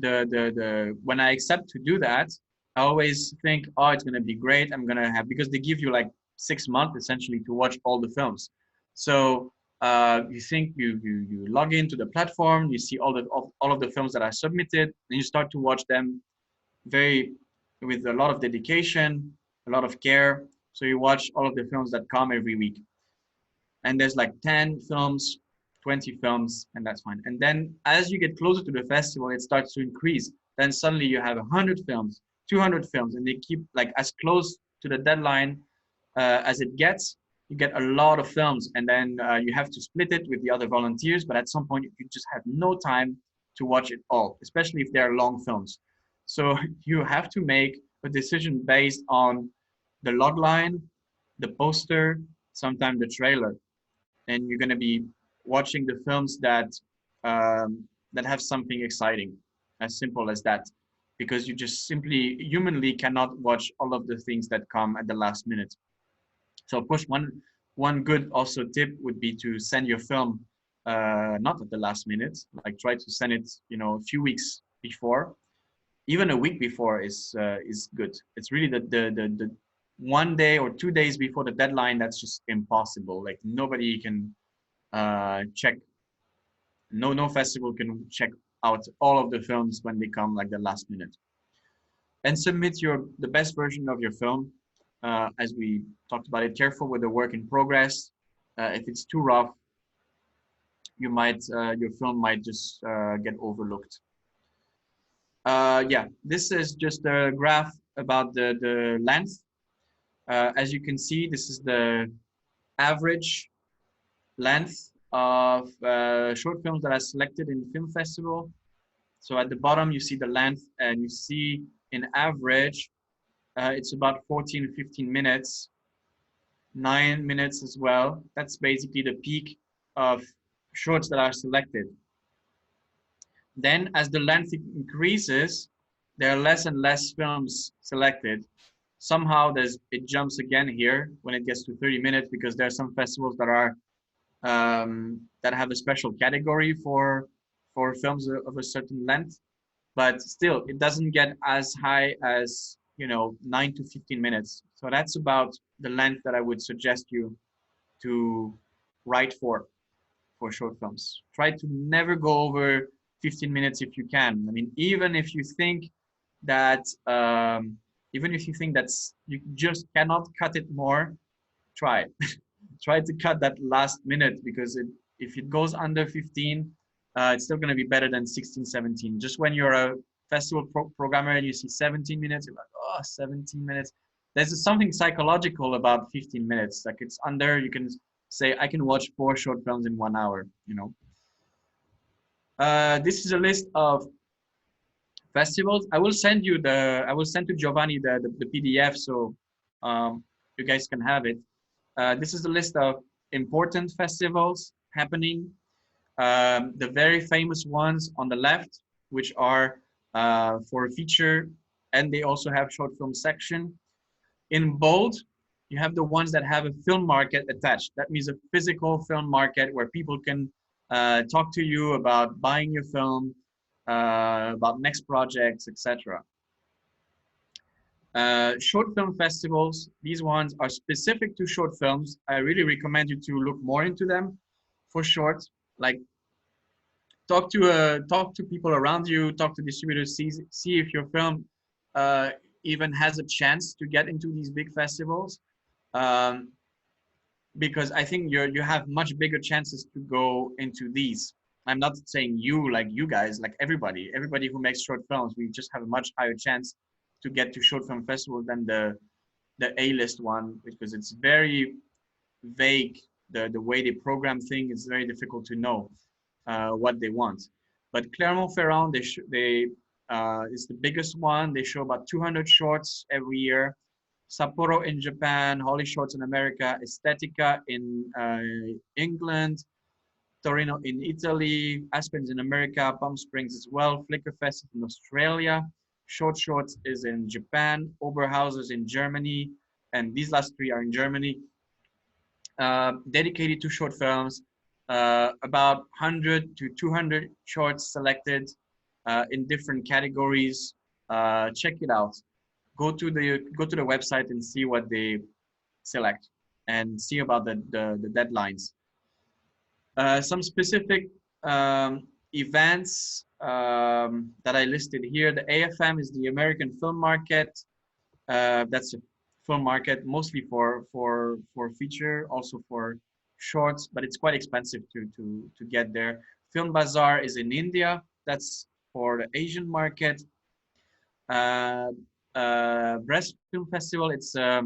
when I accept to do that, I always think, oh, it's going to be great. I'm going to have, because they give you like 6 months essentially to watch all the films. So you think you log into the platform, you see all of the films that are submitted, and you start to watch them with a lot of dedication, a lot of care. So you watch all of the films that come every week. And there's like 10 films, 20 films, and that's fine. And then as you get closer to the festival, it starts to increase. Then suddenly you have 100 films, 200 films, and they keep like as close to the deadline as it gets. You get a lot of films, and then you have to split it with the other volunteers. But at some point, you just have no time to watch it all, especially if they're long films. So you have to make a decision based on the log line, the poster, sometimes the trailer. And you're going to be watching the films that have something exciting, as simple as that, because you just simply humanly cannot watch all of the things that come at the last minute. So of course, one good also tip would be to send your film not at the last minute, like try to send it, you know, a few weeks before. Even a week before is good. It's really the 1 day or 2 days before the deadline that's just impossible. Like nobody can check. No festival can check out all of the films when they come like the last minute. And submit the best version of your film. As we talked about it, careful with the work in progress. If it's too rough, your film might just get overlooked. Yeah, this is just a graph about the length. As you can see, this is the average length of short films that are selected in the film festival. So at the bottom, you see the length, and you see in average, it's about 14, 15 minutes, 9 minutes as well. That's basically the peak of shorts that are selected. Then as the length increases, there are less and less films selected. Somehow it jumps again here when it gets to 30 minutes, because there are some festivals that are that have a special category for films of a certain length, but still it doesn't get as high as, you know, 9 to 15 minutes. So that's about the length that I would suggest you to write for short films. Try to never go over 15 minutes if you can. I mean, even if you think that you just cannot cut it more, try. Try to cut that last minute, because if it goes under 15, it's still going to be better than 16, 17. Just when you're a festival programmer and you see 17 minutes, you're like, oh, 17 minutes. There's something psychological about 15 minutes. Like, it's under, you can say, I can watch 4 short films in 1 hour, you know. This is a list of festivals. I will send to Giovanni the PDF, so you guys can have it. This is the list of important festivals happening. The very famous ones on the left, which are for feature, and they also have short film section. In bold, you have the ones that have a film market attached. That means a physical film market where people can talk to you about buying your film, about next projects, etc. Short film festivals, these ones are specific to short films. I really recommend you to look more into them for short. Like, talk to people around you, talk to distributors, see if your film even has a chance to get into these big festivals. Because I think you have much bigger chances to go into these. I'm not saying like you guys, like everybody who makes short films, we just have a much higher chance to get to short film festival than the A-list one, because it's very vague. The way they program things, it's very difficult to know what they want. But Clermont-Ferrand, is the biggest one. They show about 200 shorts every year. Sapporo in Japan, Holly Shorts in America, Estetica in England, Torino in Italy, Aspens in America, Palm Springs as well, Flickerfest in Australia, Short Shorts is in Japan, Oberhausers in Germany, and these last 3 are in Germany. Dedicated to short films, about 100 to 200 shorts selected in different categories. Check it out. Go to the website and see what they select, and see about the deadlines. Some specific events that I listed here. The AFM is the American Film Market. That's a film market mostly for feature, also for shorts, but it's quite expensive to get there. Film Bazaar is in India. That's for the Asian market. Brest Film Festival, it's a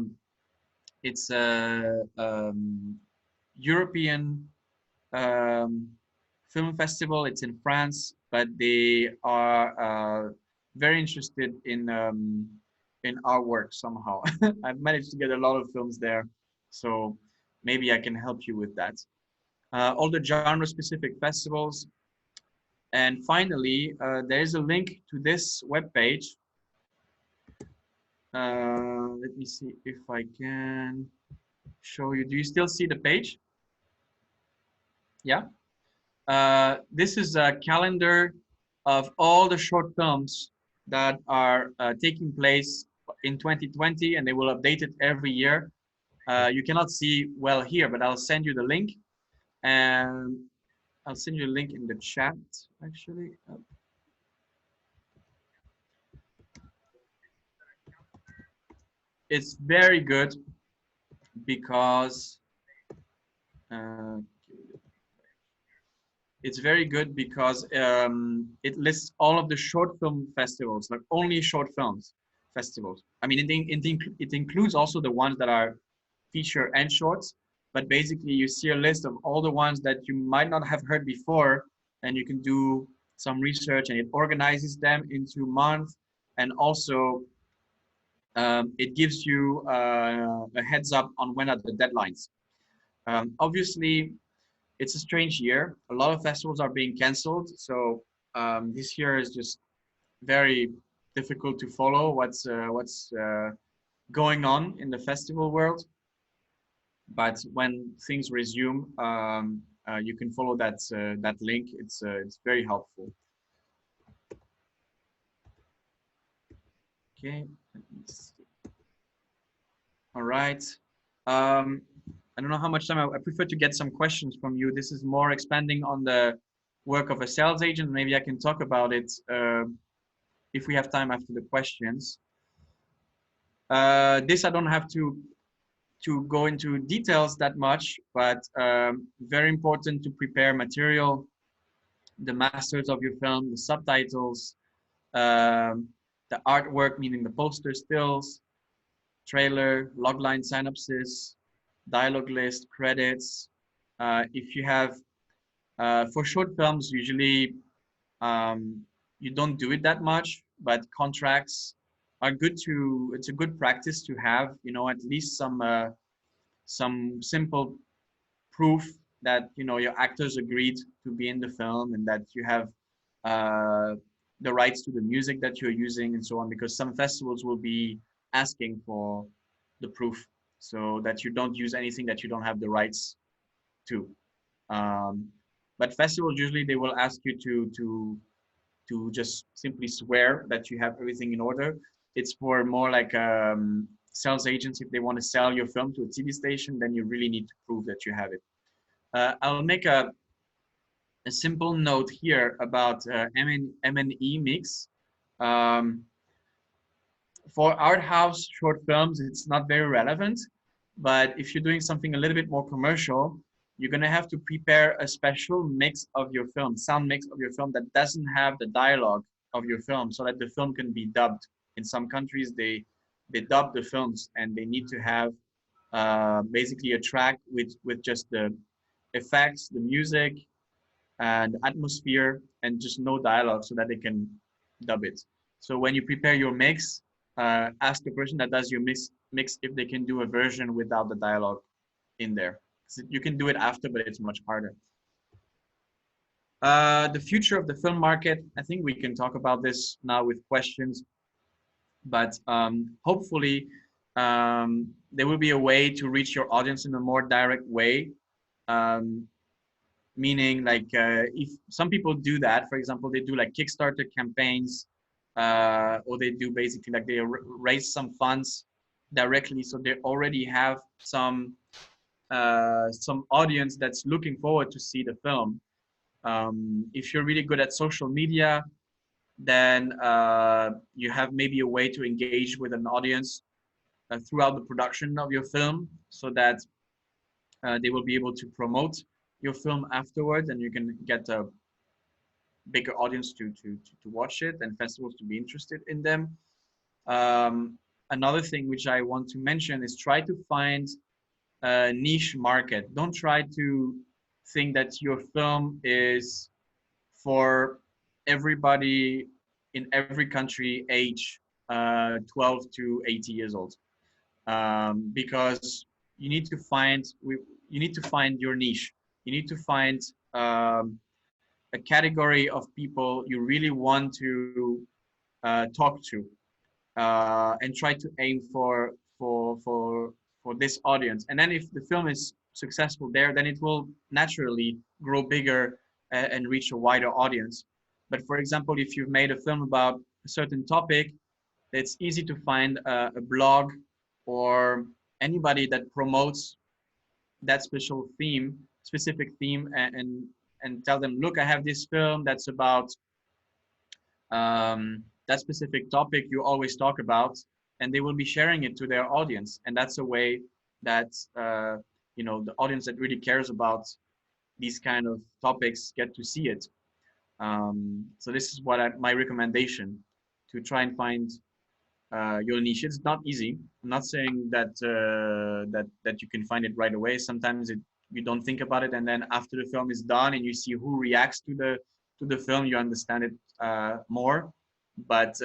European film festival. It's in France, but they are very interested in our work somehow. I've managed to get a lot of films there, so maybe I can help you with that. All the genre-specific festivals. And finally, there is a link to this webpage. Let me see if I can show you. Do you still see the page? Yeah. This is a calendar of all the short films that are taking place in 2020, and they will update it every year. You cannot see well here, but I'll send you the link, and I'll send you a link in the chat, actually. It's very good because it lists all of the short film festivals, like only short films festivals. I mean, it includes also the ones that are feature and shorts, but basically you see a list of all the ones that you might not have heard before, and you can do some research, and it organizes them into months, and also it gives you a heads up on when are the deadlines. Obviously, it's a strange year. A lot of festivals are being canceled, so This year is just very difficult to follow what's going on in the festival world. But when things resume, you can follow that link. It's very helpful. Okay. All right. I don't know how much time. I prefer to get some questions from you. This is more expanding on the work of a sales agent. Maybe I can talk about it if we have time after the questions. This I don't have to go into details that much, but very important to prepare material, the masters of your film, the subtitles, the artwork, meaning the poster stills, trailer, logline synopsis, dialogue list, credits. If you have, for short films, usually you don't do it that much, but contracts are good to, it's a good practice to have, you know, at least some simple proof that, you know, your actors agreed to be in the film and that you have the rights to the music that you're using and so on, because some festivals will be asking for the proof so that you don't use anything that you don't have the rights to. But festivals, usually they will ask you to just simply swear that you have everything in order. It's for more like sales agents. If they want to sell your film to a TV station, then you really need to prove that you have it. I'll make a simple note here about M&E mix. For art house short films, it's not very relevant, but if you're doing something a little bit more commercial, you're gonna have to prepare a special mix of your film, sound mix of your film that doesn't have the dialogue of your film, so that the film can be dubbed. In some countries, they dub the films and they need to have basically a track with just the effects, the music, and the atmosphere, and just no dialogue, so that they can dub it. So when you prepare your mix, ask the person that does your mix if they can do a version without the dialogue in there. You can do it after, but it's much harder. The future of the film market, I think we can talk about this now with questions, but hopefully there will be a way to reach your audience in a more direct way. Meaning like if some people do that, for example, they do like Kickstarter campaigns, or they do basically like they raise some funds directly, so they already have some audience that's looking forward to see the film. If you're really good at social media, then you have maybe a way to engage with an audience throughout the production of your film, so that they will be able to promote your film afterwards, and you can get a bigger audience to watch it and festivals to be interested in them. Another thing which I want to mention is try to find a niche market. Don't try to think that your film is for everybody in every country age 12 to 80 years old, because you need to find your niche. You need to find a category of people you really want to talk to, and try to aim for this audience. And then if the film is successful there, then it will naturally grow bigger and reach a wider audience. But for example, if you've made a film about a certain topic, it's easy to find a blog or anybody that promotes that specific theme, and tell them, look, I have this film that's about that specific topic you always talk about, and they will be sharing it to their audience. And that's a way that you know, the audience that really cares about these kind of topics get to see it. So this is what my recommendation, to try and find your niche. It's not easy. I'm not saying that that you can find it right away. Sometimes you don't think about it, and then after the film is done and you see who reacts to the film, you understand it more. But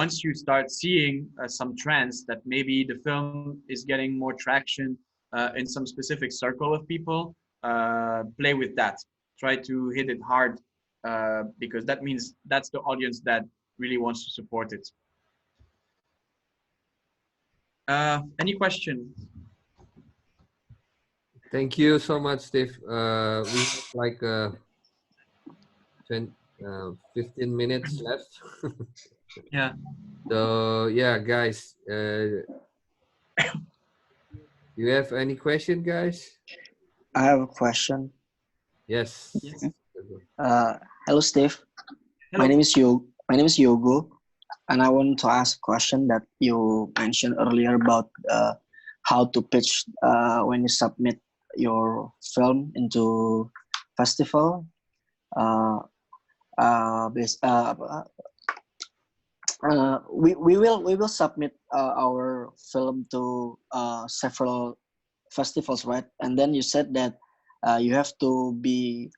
once you start seeing some trends that maybe the film is getting more traction in some specific circle of people, play with that. Try to hit it hard because that means that's the audience that really wants to support it. Any question? Thank you so much, Steve. We have like 15 minutes left. Yeah. So yeah, guys, you have any question, guys? I have a question. Yes. Yes. Hello, Steve. Hello. My name is Yogo, and I want to ask a question that you mentioned earlier about how to pitch when you submit your film into festival. We will submit our film to several festivals, right? And then you said that you have to be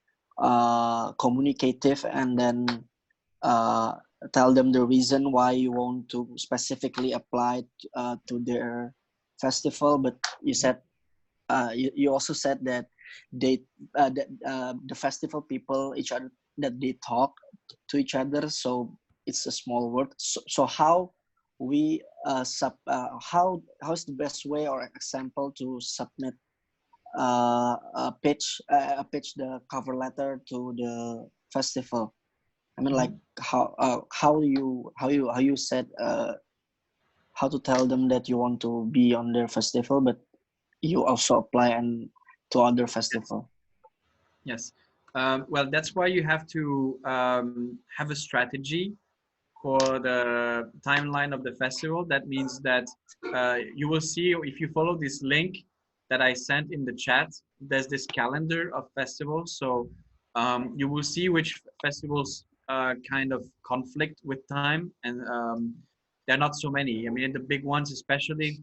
communicative and then tell them the reason why you want to specifically apply to their festival. But you said you also said that they the festival people each other, that they talk to each other, so it's a small word. So how we how's the best way or example to submit a pitch the cover letter to the festival? I mean, like how you said how to tell them that you want to be on their festival, but you also apply and to other festival. Yes. Well, that's why you have to have a strategy for the timeline of the festival. That means that you will see, if you follow this link that I sent in the chat, there's this calendar of festivals. So you will see which festivals kind of conflict with time, and there are not so many. I mean, the big ones especially,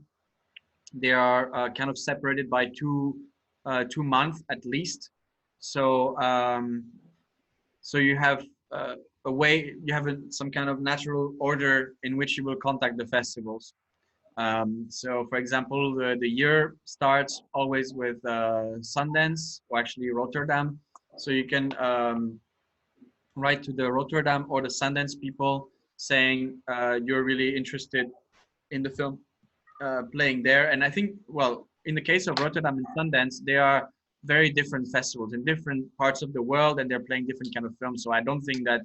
they are kind of separated by 2 months at least. So so you have a way, you have some kind of natural order in which you will contact the festivals. So for example, the year starts always with Sundance, or actually Rotterdam. So you can write to the Rotterdam or the Sundance people saying you're really interested in the film playing there. And I think, well, in the case of Rotterdam and Sundance, they are very different festivals in different parts of the world, and they're playing different kind of films. So I don't think that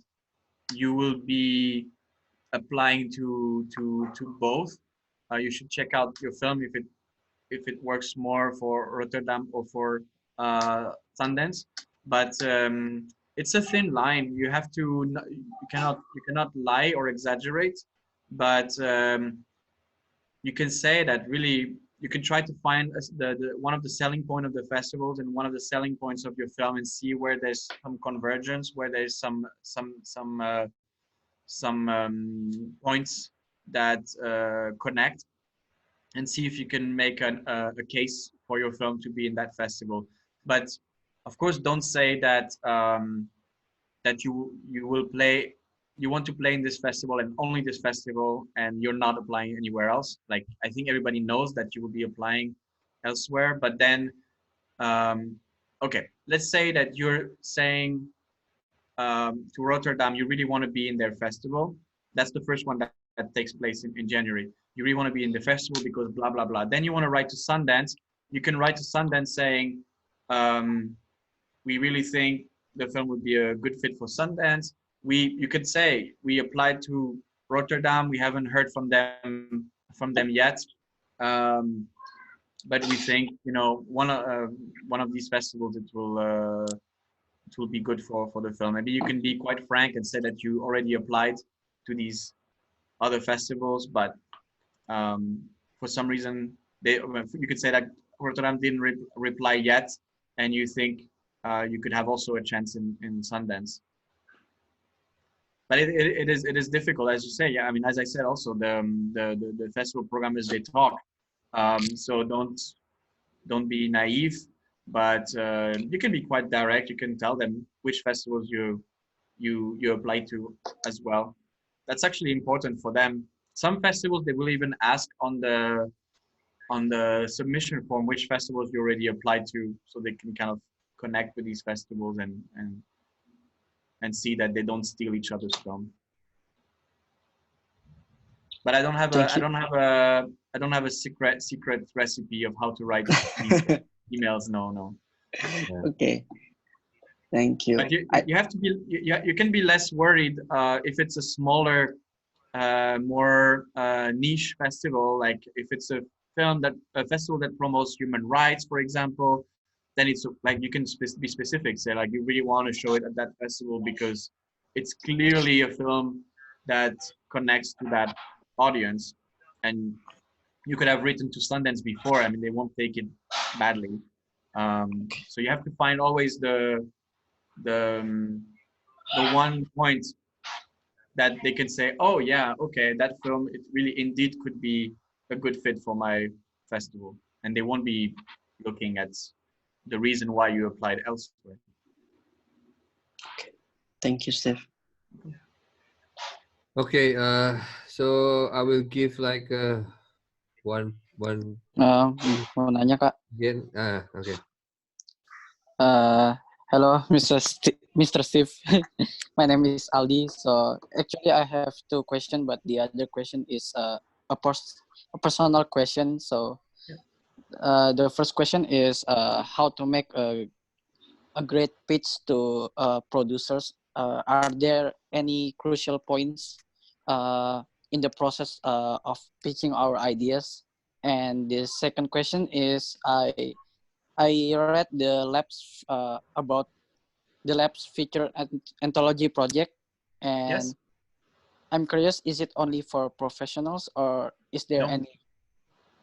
you will be applying to both. You should check out your film if it works more for Rotterdam or for Sundance. But it's a thin line. You have to, you cannot lie or exaggerate, but you can say that really you can try to find the one of the selling point of the festivals and one of the selling points of your film, and see where there's some convergence, where there's some points that connect, and see if you can make a case for your film to be in that festival. But of course, don't say that that you will play, you want to play in this festival and only this festival, and you're not applying anywhere else. Like, I think everybody knows that you will be applying elsewhere. But then okay, let's say that you're saying to Rotterdam you really want to be in their festival. That's the first one that takes place in January. You really want to be in the festival because blah blah blah. Then you want to write to Sundance. You can write to Sundance saying we really think the film would be a good fit for Sundance. You could say we applied to Rotterdam. We haven't heard from them yet, but we think, you know, one of these festivals it will be good for the film. Maybe you can be quite frank and say that you already applied to these other festivals, but for some reason you could say that Rotterdam didn't reply yet, and you think you could have also a chance in Sundance. But it is difficult, as you say. Yeah, I mean, as I said, also the festival programmers, they talk, so don't be naive, but you can be quite direct. You can tell them which festivals you apply to as well. That's actually important for them. Some festivals, they will even ask on the submission form which festivals you already applied to, so they can kind of connect with these festivals and and see that they don't steal each other's film. But I don't have a secret recipe of how to write these emails. No. Okay. Thank you. But you have to be you can be less worried if it's a smaller, more niche festival. Like if it's a festival that promotes human rights, for example, then it's like you can be specific. Say like you really want to show it at that festival because it's clearly a film that connects to that audience, and you could have written to Sundance before. I mean, they won't take it badly. So you have to find always the one point that they can say, oh yeah, okay, that film, it really indeed could be a good fit for my festival, and they won't be looking at the reason why you applied elsewhere. Okay. Thank you, Steph. Okay, so I will give like one Mau nanya Kak. again. Okay. Hello, Mr. Steve. My name is Aldi. So actually, I have two questions, but the other question is a personal question. So the first question is how to make a great pitch to producers. Are there any crucial points in the process of pitching our ideas? And the second question is I read the labs about the labs feature anthology project, and Yes. I'm curious, is it only for professionals, or is there No. any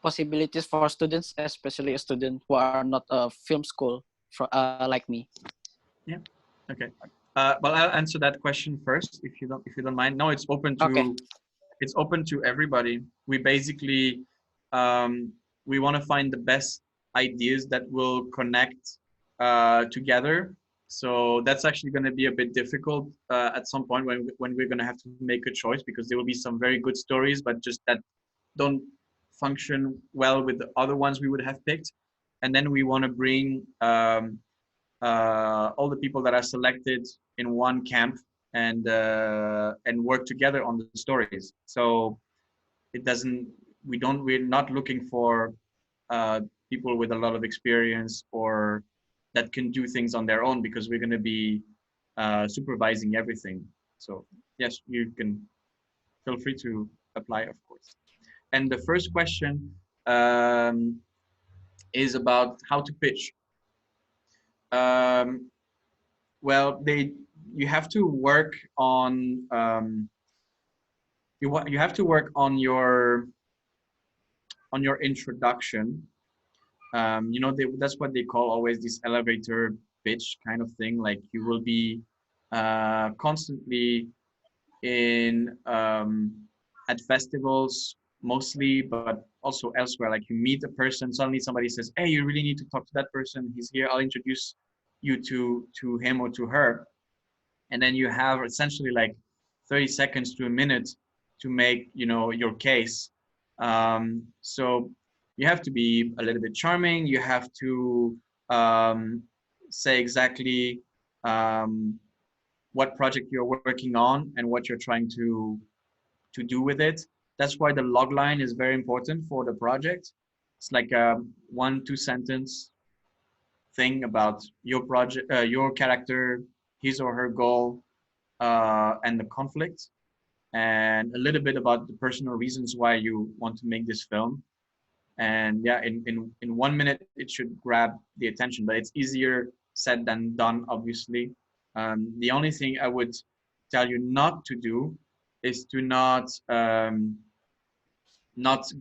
possibilities for students, especially a student who are not a film school like me? Yeah. Okay. Well, I'll answer that question first, if you don't mind. No, it's open to Okay. it's open to everybody. We basically we want to find the best ideas that will connect together. So that's actually going to be a bit difficult at some point when we're going to have to make a choice, because there will be some very good stories, but just that don't function well with the other ones we would have picked. And then we want to bring all the people that are selected in one camp and work together on the stories. So it doesn't. We're not looking for people with a lot of experience or that can do things on their own, because we're going to be supervising everything. So yes, you can feel free to apply, of course. And the first question is about how to pitch. Well, you have to work on you have to work on your introduction. You know, that's what they call always this elevator pitch kind of thing. Like you will be constantly in at festivals mostly, but also elsewhere. Like you meet a person, suddenly somebody says, hey, you really need to talk to that person, he's here, I'll introduce you to him or to her. And then you have essentially like 30 seconds to a minute to make, you know, your case. So you have to be a little bit charming. You have to say exactly what project you're working on and what you're trying to do with it. That's why the log line is very important for the project. It's like a 1-2 sentence thing about your project, your character, his or her goal, and the conflict, and a little bit about the personal reasons why you want to make this film. And yeah, in 1 minute it should grab the attention, but it's easier said than done, obviously. The only thing I would tell you not to do is to not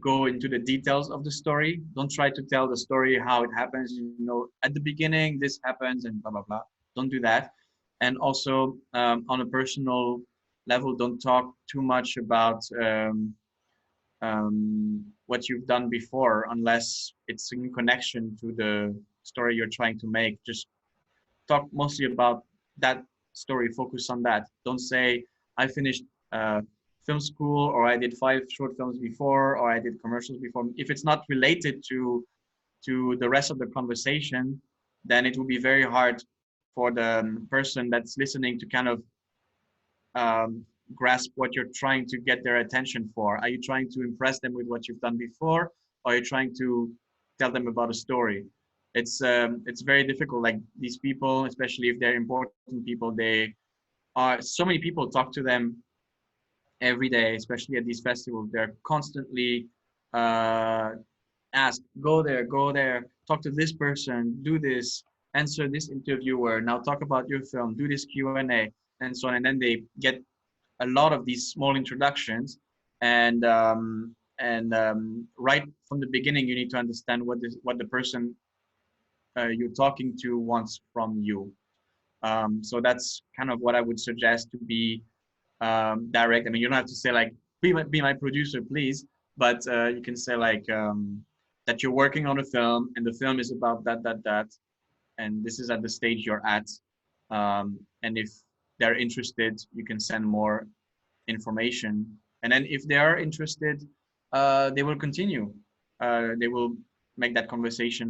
go into the details of the story. Don't try to tell the story how it happens. You know, at the beginning this happens and blah blah blah. Don't do that. And also on a personal level, don't talk too much about what you've done before, unless it's in connection to the story you're trying to make. Just talk mostly about that story. Focus on that. Don't say, I finished film school, or I did 5 short films before, or I did commercials before. If it's not related to the rest of the conversation, then it will be very hard for the person that's listening to kind of grasp what you're trying to get their attention for. Are you trying to impress them with what you've done before, or are you trying to tell them about a story? It's very difficult. Like these people, especially if they're important people, they are, so many people talk to them every day, especially at these festivals. They're constantly asked, go there, talk to this person, do this, answer this interviewer, now talk about your film, do this Q&A, and so on. And then they get a lot of these small introductions, and right from the beginning, you need to understand what the person you're talking to wants from you. So that's kind of what I would suggest, to be direct. I mean, you don't have to say like, be my producer, please, but you can say like that you're working on a film, and the film is about that, and this is at the stage you're at. And if they're interested, you can send more information. And then if they are interested, they will continue. They will make that conversation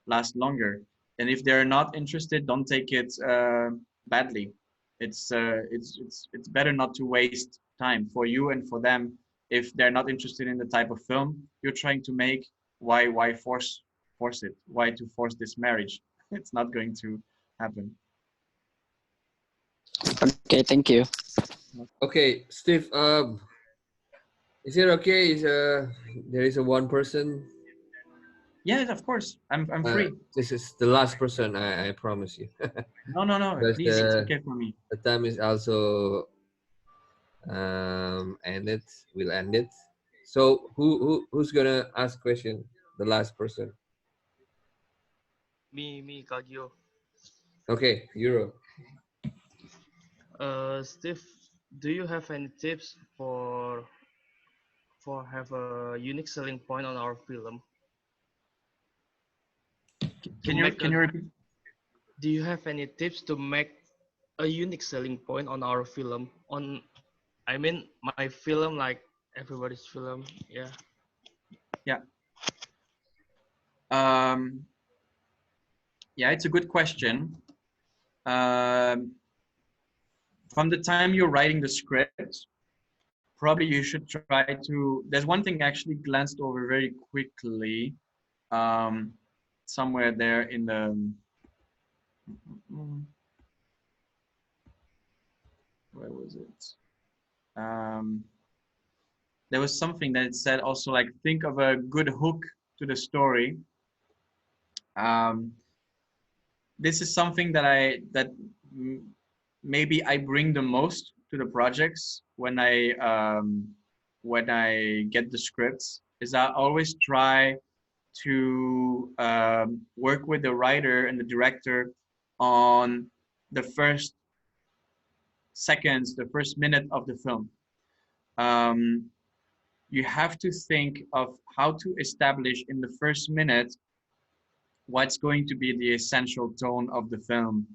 last longer. And if they're not interested, don't take it badly. It's better not to waste time for you and for them. If they're not interested in the type of film you're trying to make, why force it? Why to force this marriage? It's not going to happen. Okay, thank you. Okay, Steve. Is it okay? There is a one person? Yes, of course. I'm free. This is the last person. I promise you. No. Please, it's okay for me. The time is also ended. We'll end it. So who's gonna ask question? The last person. Me, Kagyo. Okay, Euro. Steve, do you have any tips for have a unique selling point on our film? Can you repeat? Do you have any tips to make a unique selling point on our film? I mean, my film, like everybody's film. Yeah. Yeah. Yeah, it's a good question. From the time you're writing the script, probably you should try to, there's one thing I actually glanced over very quickly, somewhere there in the, where was it? There was something that said also, like, think of a good hook to the story. This is something that maybe I bring the most to the projects when I get the scripts, is I always try to work with the writer and the director on the first seconds, the first minute of the film. You have to think of how to establish in the first minute what's going to be the essential tone of the film,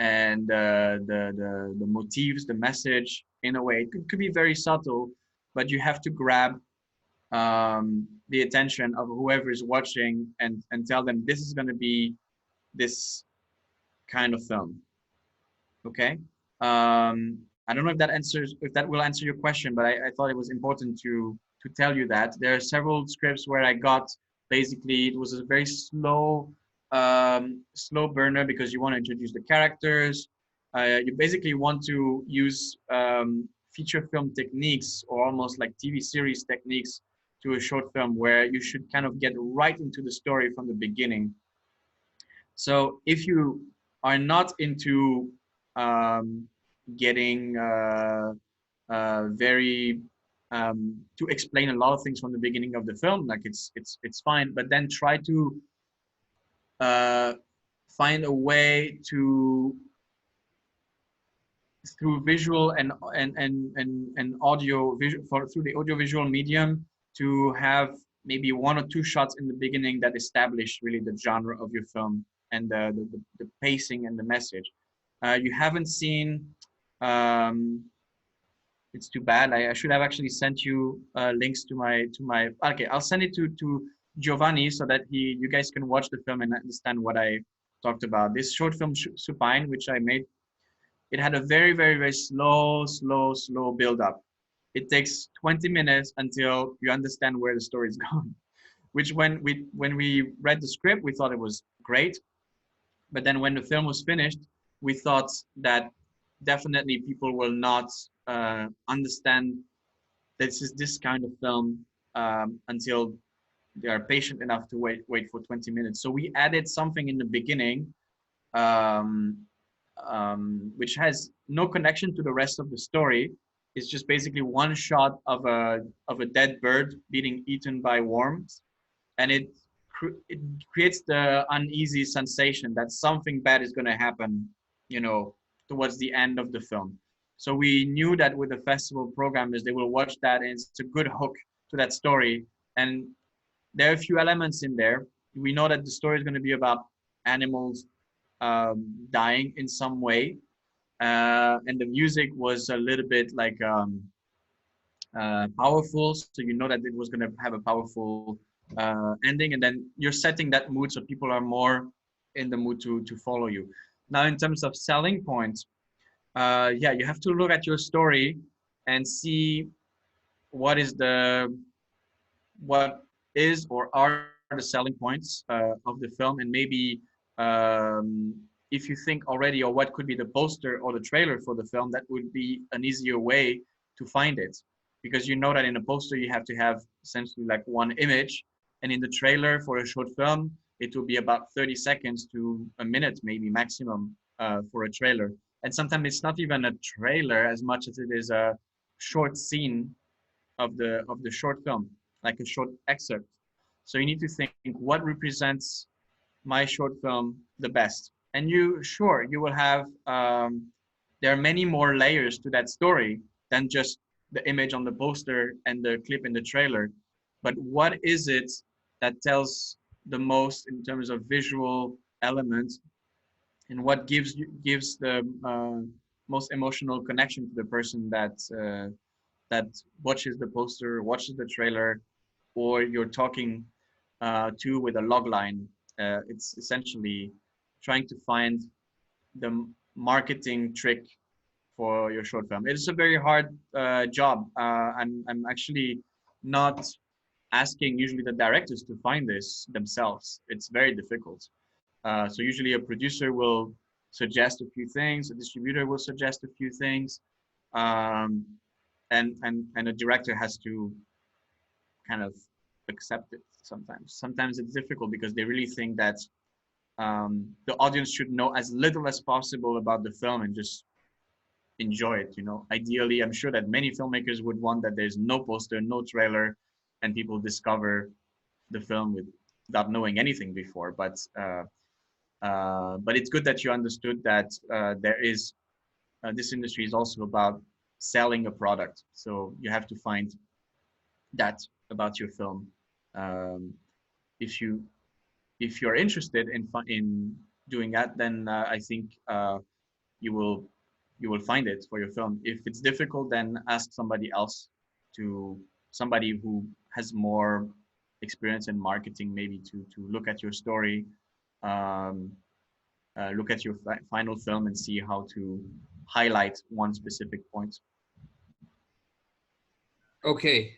and the motifs, the message. In a way, it could be very subtle, but you have to grab the attention of whoever is watching and tell them this is going to be this kind of film. Okay. I don't know if that will answer your question, but I thought it was important to tell you that there are several scripts where I got, basically it was a very slow burner, because you want to introduce the characters. You basically want to use feature film techniques, or almost like TV series techniques, to a short film, where you should kind of get right into the story from the beginning. So if you are not into getting very to explain a lot of things from the beginning of the film, like it's fine, but then try to find a way to, through visual and audio visual, through the audiovisual medium, to have maybe one or two shots in the beginning that establish really the genre of your film and the pacing and the message. You haven't seen, it's too bad. I should have actually sent you links to my, okay, I'll send it to Giovanni, so that you guys can watch the film and understand what I talked about. This short film Supine, which I made, it had a very, very, very slow build up. It takes 20 minutes until you understand where the story is going. Which when we read the script, we thought it was great. But then when the film was finished, we thought that definitely people will not understand this is this kind of film until they are patient enough to wait for 20 minutes. So we added something in the beginning, which has no connection to the rest of the story. It's just basically one shot of a dead bird being eaten by worms, and it creates the uneasy sensation that something bad is going to happen, you know, towards the end of the film. So we knew that with the festival programmers, they will watch that, and it's a good hook to that story. And there are a few elements in there. We know that the story is going to be about animals dying in some way, and the music was a little bit like powerful, so you know that it was going to have a powerful ending, and then you're setting that mood so people are more in the mood to follow you. Now, in terms of selling points, yeah, you have to look at your story and see what is or are the selling points of the film, and maybe if you think already, or what could be the poster or the trailer for the film, that would be an easier way to find it, because you know that in a poster you have to have essentially like one image, and in the trailer for a short film it will be about 30 seconds to a minute maybe maximum for a trailer. And sometimes it's not even a trailer as much as it is a short scene of the short film, like a short excerpt. So you need to think, what represents my short film the best? And you will have there are many more layers to that story than just the image on the poster and the clip in the trailer. But what is it that tells the most in terms of visual elements, and what gives the most emotional connection to the person that watches the poster, watches the trailer, or you're talking to with a log line? It's essentially trying to find the marketing trick for your short film. It's a very hard job. I'm actually not asking usually the directors to find this themselves. It's very difficult. So usually a producer will suggest a few things, a distributor will suggest a few things, and a director has to kind of accept it sometimes. Sometimes it's difficult because they really think that the audience should know as little as possible about the film and just enjoy it, you know. Ideally, I'm sure that many filmmakers would want that there's no poster, no trailer, and people discover the film without knowing anything before. But it's good that you understood that there is this industry is also about selling a product. So you have to find that about your film. If you're interested in doing that, then I think you will find it for your film. If it's difficult, then ask somebody else, somebody who has more experience in marketing, maybe to look at your story, look at your final film and see how to highlight one specific point. Okay.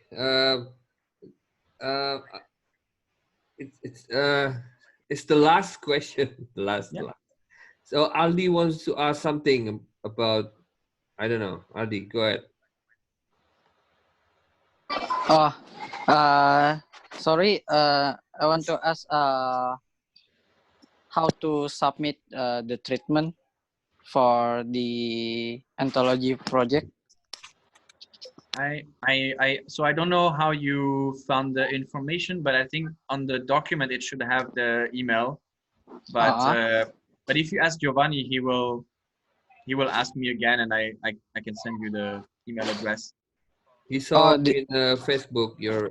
It's the last question. The last. So Aldi wants to ask something about, I don't know. Aldi, go ahead. Sorry. I want to ask how to submit the treatment for the anthology project. So I don't know how you found the information, but I think on the document it should have the email. But if you ask Giovanni, he will ask me again, and I can send you the email address. He saw in Facebook your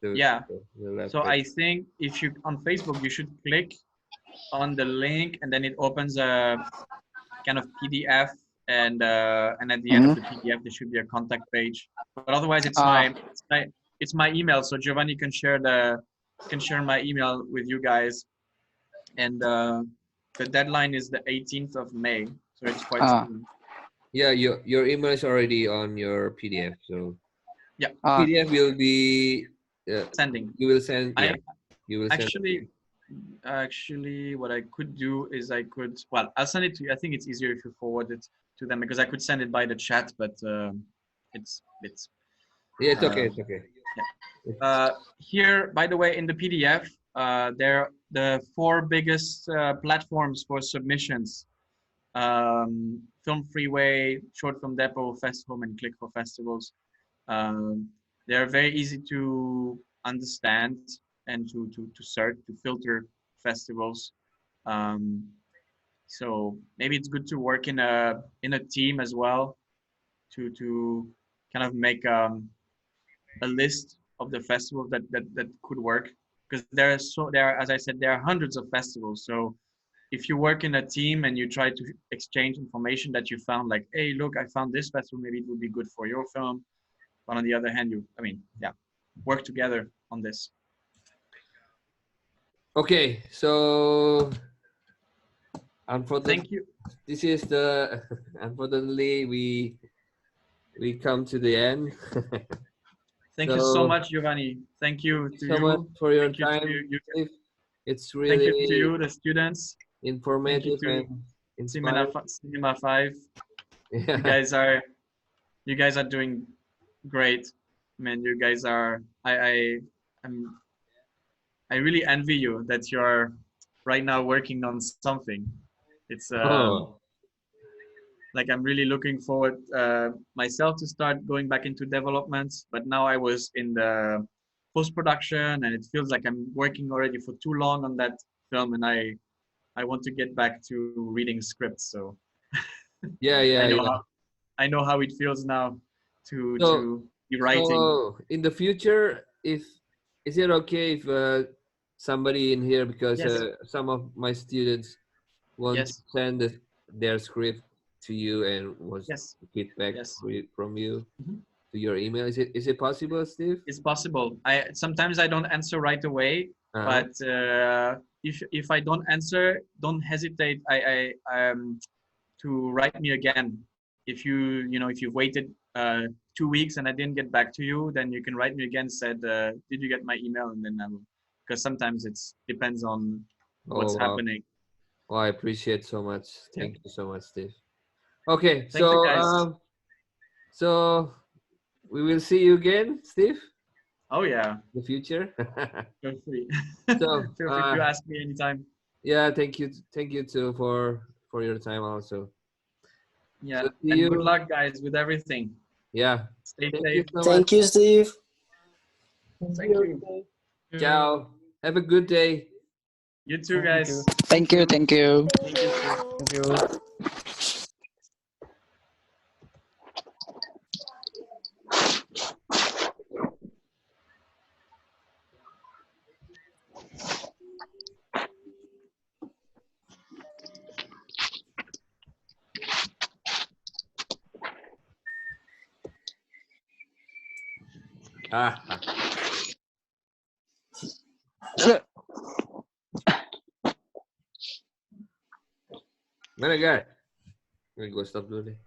So I think if you on Facebook, you should click on the link, and then it opens a kind of PDF, and at the end of the PDF there should be a contact page. But otherwise, it's my email, so Giovanni can share my email with you guys, and the deadline is the 18th of May, so it's quite Ah. soon. Yeah, your email is already on your PDF, so Yeah, PDF will be sending. you will send. I Yeah, you will send. Actually, what I could do is well, I'll send it to you. I think it's easier if you forward it to them because I could send it by the chat, but it's Yeah, it's okay. It's okay. here, by the way, in the PDF, there are the 4 biggest platforms for submissions: Film Freeway, Short Film Depot, Festival, and Click for Festivals. They're very easy to understand and to search, to filter festivals. So maybe it's good to work in a team as well to kind of make a list of the festivals that could work, because there are, as I said, there are hundreds of festivals. So if you work in a team and you try to exchange information that you found, like, hey, look, I found this festival, maybe it would be good for your film. But on the other hand, work together on this. Okay, so unfortunately, Thank you. this is the unfortunately we come to the end. Thank you so much, Giovanni. Thank you to so you. much for your Thank you time. to you. It's Thank you to really you, the students. Thank you informative to and inspiring. Cinema 5. Yeah. You guys are doing great. Man, you guys are. I really envy you that you're right now working on something. It's like I'm really looking forward myself to start going back into development, but now I was in the post-production and it feels like I'm working already for too long on that film, and I want to get back to reading scripts. So I know how it feels now to be writing. So in the future, if is it okay if somebody in here, because some of my students want to send their script to you and wants feedback from you to your email? Is it possible, Steve? It's possible. Sometimes I don't answer right away, but if I don't answer, don't hesitate. To write me again. If if you've waited 2 weeks and I didn't get back to you, then you can write me again. Said, did you get my email? And then I will, because sometimes it depends on what's happening. Oh, I appreciate so much. Thank you so much, Steve. Okay, Thank you, guys. So we will see you again, Steve. Oh yeah. In the future. Feel free. So feel free to ask me anytime. Yeah, thank you too for your time also. Yeah, so and good luck, guys, with everything. Yeah. Stay safe. Thank you, Steve. Thank you. Ciao. Have a good day. You too, guys. Thank you. Thank you. Thank you. Mana guys? Gue stop dulu deh.